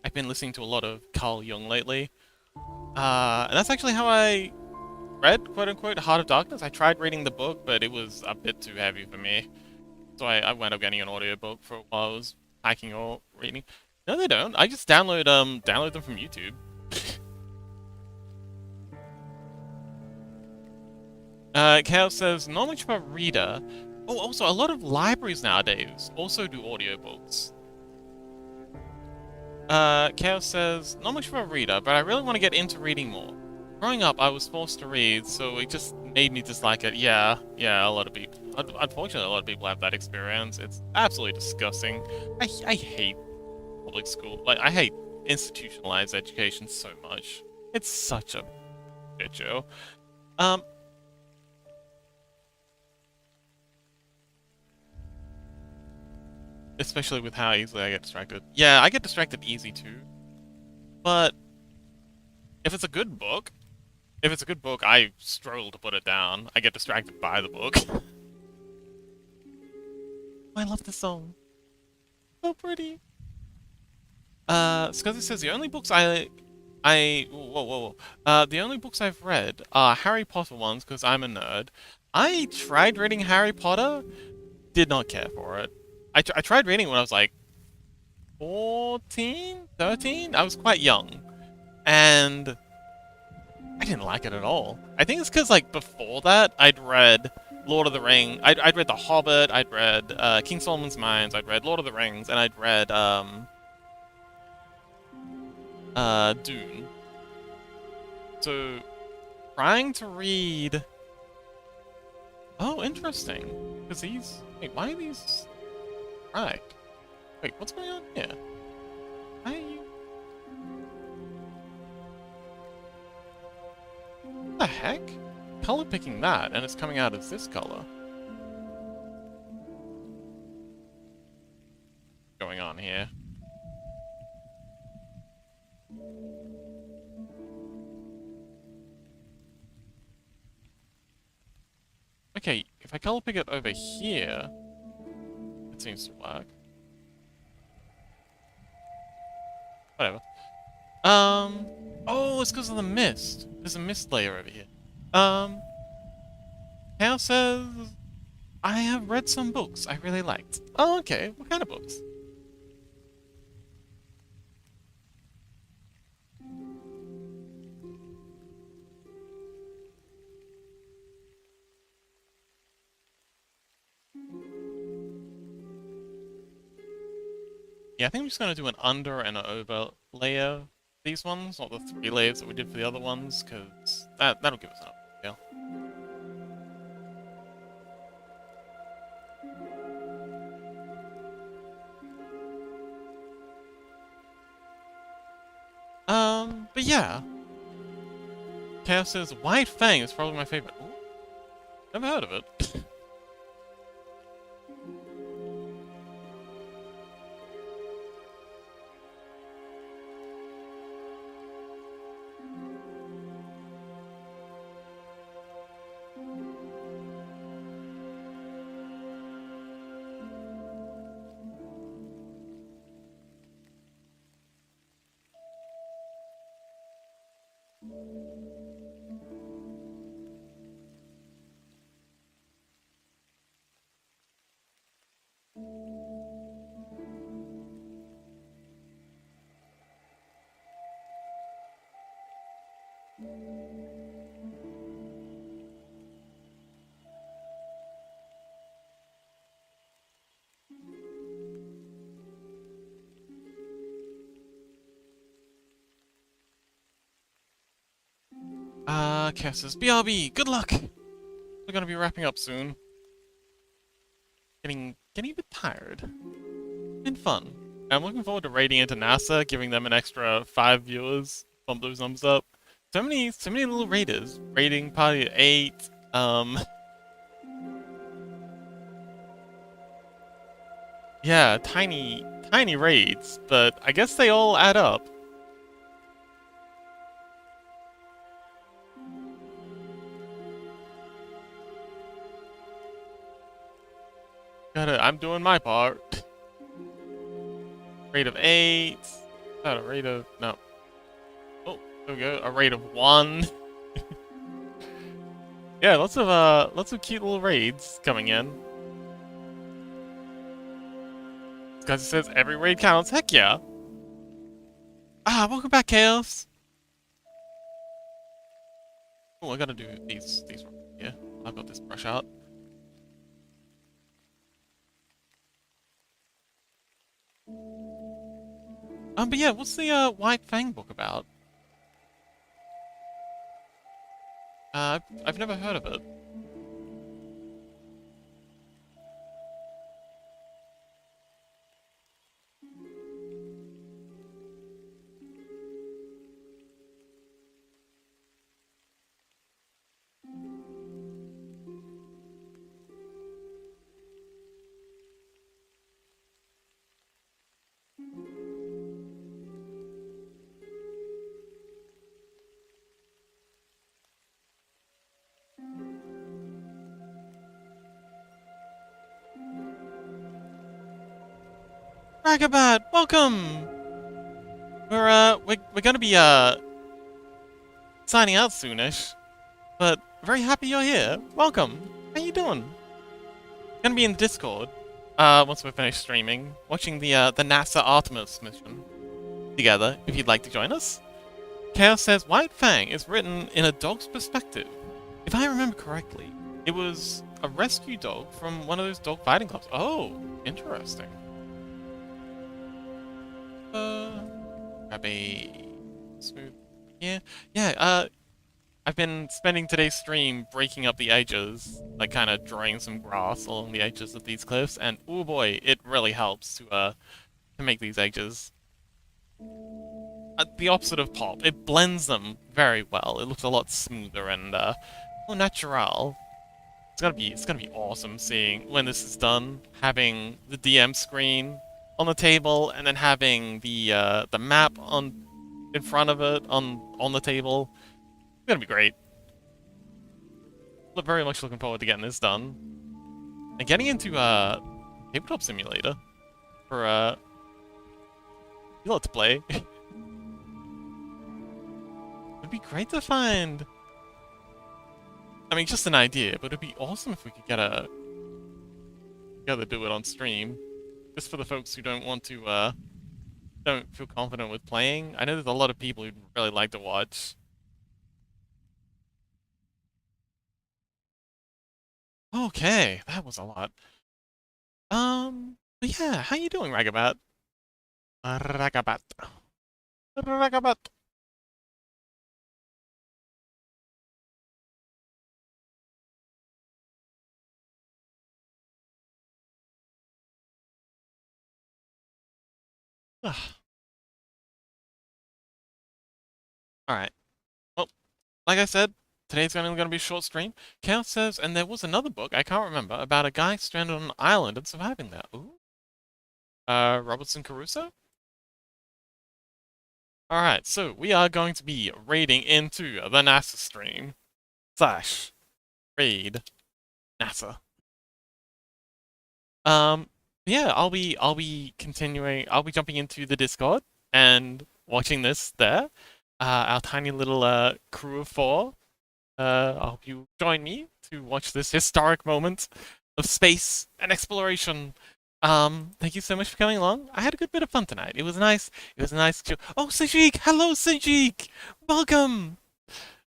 I've been listening to a lot of Carl Jung lately. And that's actually how I read, quote-unquote, Heart of Darkness. I tried reading the book, but it was a bit too heavy for me. So I wound up getting an audiobook for while I was hiking or reading. No, they don't. I just download them from YouTube. Chaos says, not much of a reader. Oh, also, a lot of libraries nowadays also do audiobooks. Chaos says, not much of a reader, but I really want to get into reading more. Growing up, I was forced to read, so it just made me dislike it. Yeah, a lot of people. Unfortunately, a lot of people have that experience. It's absolutely disgusting. I hate public school. I hate institutionalized education so much. It's such a shit show. Especially with how easily I get distracted. Yeah, I get distracted easy too. But if it's a good book, I struggle to put it down. I get distracted by the book. I love this song. So pretty. Scuzzy says the only books the only books I've read are Harry Potter ones because I'm a nerd. I tried reading Harry Potter, did not care for it. I tried reading when I was like 14, 13. I was quite young, and I didn't like it at all. I think it's because before that I'd read Lord of the Rings. I'd read The Hobbit. I'd read King Solomon's Mines. I'd read Lord of the Rings, and I'd read Dune. So, trying to read. Oh, interesting. Because these. Wait, why are these? Right. Wait, what's going on here? Why are you? What the heck? Color picking that, and it's coming out as this color. Going on here. Okay, if I color pick it over here, it seems to work. Whatever. Oh, it's because of the mist. There's a mist layer over here. Hale says, I have read some books I really liked. Oh, okay. What kind of books? Yeah, I think I'm just gonna do an under and an over layer. These ones, not the 3 layers that we did for the other ones, because that'll give us enough detail. But yeah. Chaos says, White Fang is probably my favorite. Ooh, never heard of it. Chaos says, BRB, good luck! We're gonna be wrapping up soon. Getting a bit tired. Been fun. I'm looking forward to raiding into NASA, giving them an extra 5 viewers. Bump those numbers up. So many little raiders. Raiding party at 8. Yeah, tiny raids, but I guess they all add up. I'm doing my part. Rate of 8. Not a rate of no. Oh, there we go. A rate of 1. Yeah, lots of cute little raids coming in. This guy says every raid counts. Heck yeah. Welcome back, Chaos. Oh, I gotta do these right here. I've got this brush out. But yeah, what's the White Fang book about? I've never heard of it. Ragabat, welcome! We're gonna be, signing out soonish, but very happy you're here. Welcome! How you doing? Gonna be in Discord, once we're finished streaming, watching the NASA Artemis mission together, if you'd like to join us. Chaos says White Fang is written in a dog's perspective. If I remember correctly, It was a rescue dog from one of those dog fighting clubs. Oh, interesting. Grab a smooth. Yeah, yeah. I've been spending today's stream breaking up the edges, like kind of drawing some grass along the edges of these cliffs, and oh boy, it really helps to make these edges the opposite of pop. It blends them very well. It looks a lot smoother and more natural. It's gonna be awesome seeing when this is done, having the DM screen on the table and then having the map on in front of it on the table. It's gonna be great. Very much looking forward to getting this done. And getting into Tabletop Simulator for you lot to play. It'd be great to find. I mean, just an idea, but it'd be awesome if we could get together do it on stream, just for the folks who don't want to don't feel confident with playing. I know there's a lot of people who'd really like to watch. Okay, that was a lot. But yeah, how you doing, Ragabat? Ragabat. Ragabat. Alright. Well, like I said, today's only gonna be a short stream. Chaos says, and there was another book, I can't remember, about a guy stranded on an island and surviving there. Ooh. Robertson Caruso? Alright, so we are going to be raiding into the NASA stream. Slash. Raid. NASA. Yeah, I'll be jumping into the Discord and watching this there. Our tiny little crew of four. I hope you join me to watch this historic moment of space and exploration. Thank you so much for coming along. I had a good bit of fun tonight. It was nice. It was nice. Oh, Sajik! Hello, Sajik! Welcome!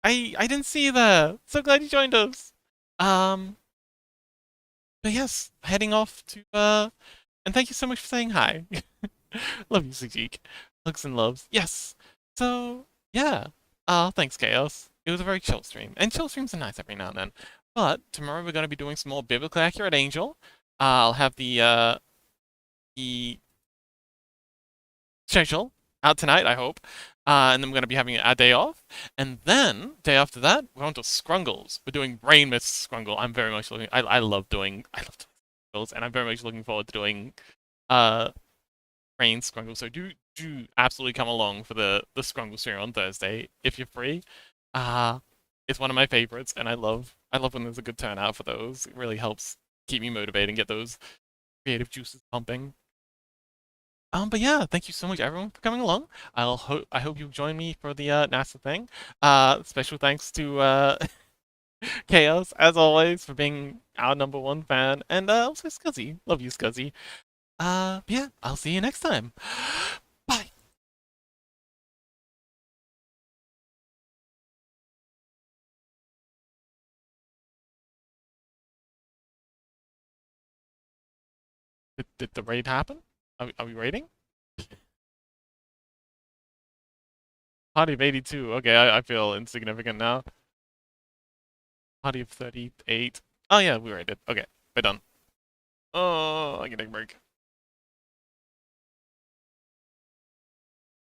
I didn't see you there. So glad you joined us. But yes, heading off to and thank you so much for saying hi. Love you, Sajik. Hugs and loves. Yes. So yeah. Thanks, Chaos. It was a very chill stream. And chill streams are nice every now and then. But tomorrow we're gonna be doing some more biblically accurate Angel. I'll have the schedule out tonight, I hope. And then we're going to be having a day off. And then, day after that, we're on to Scrungles. We're doing Brain Mist Scrungle. I love doing Scrungles, and I'm very much looking forward to doing Brain Scrungle. So do absolutely come along for the Scrungle stream on Thursday if you're free. It's one of my favorites, and I love when there's a good turnout for those. It really helps keep me motivated and get those creative juices pumping. But yeah, thank you so much everyone for coming along. I hope you join me for the NASA thing. Special thanks to Chaos as always for being our #1 fan, and also Scuzzy. Love you, Scuzzy. Yeah, I'll see you next time. Bye. Did the raid happen? Are we raiding? Party of 82. Okay, I feel insignificant now. Party of 38. Oh yeah, we raided. Okay, we're done. Oh, I can take a break.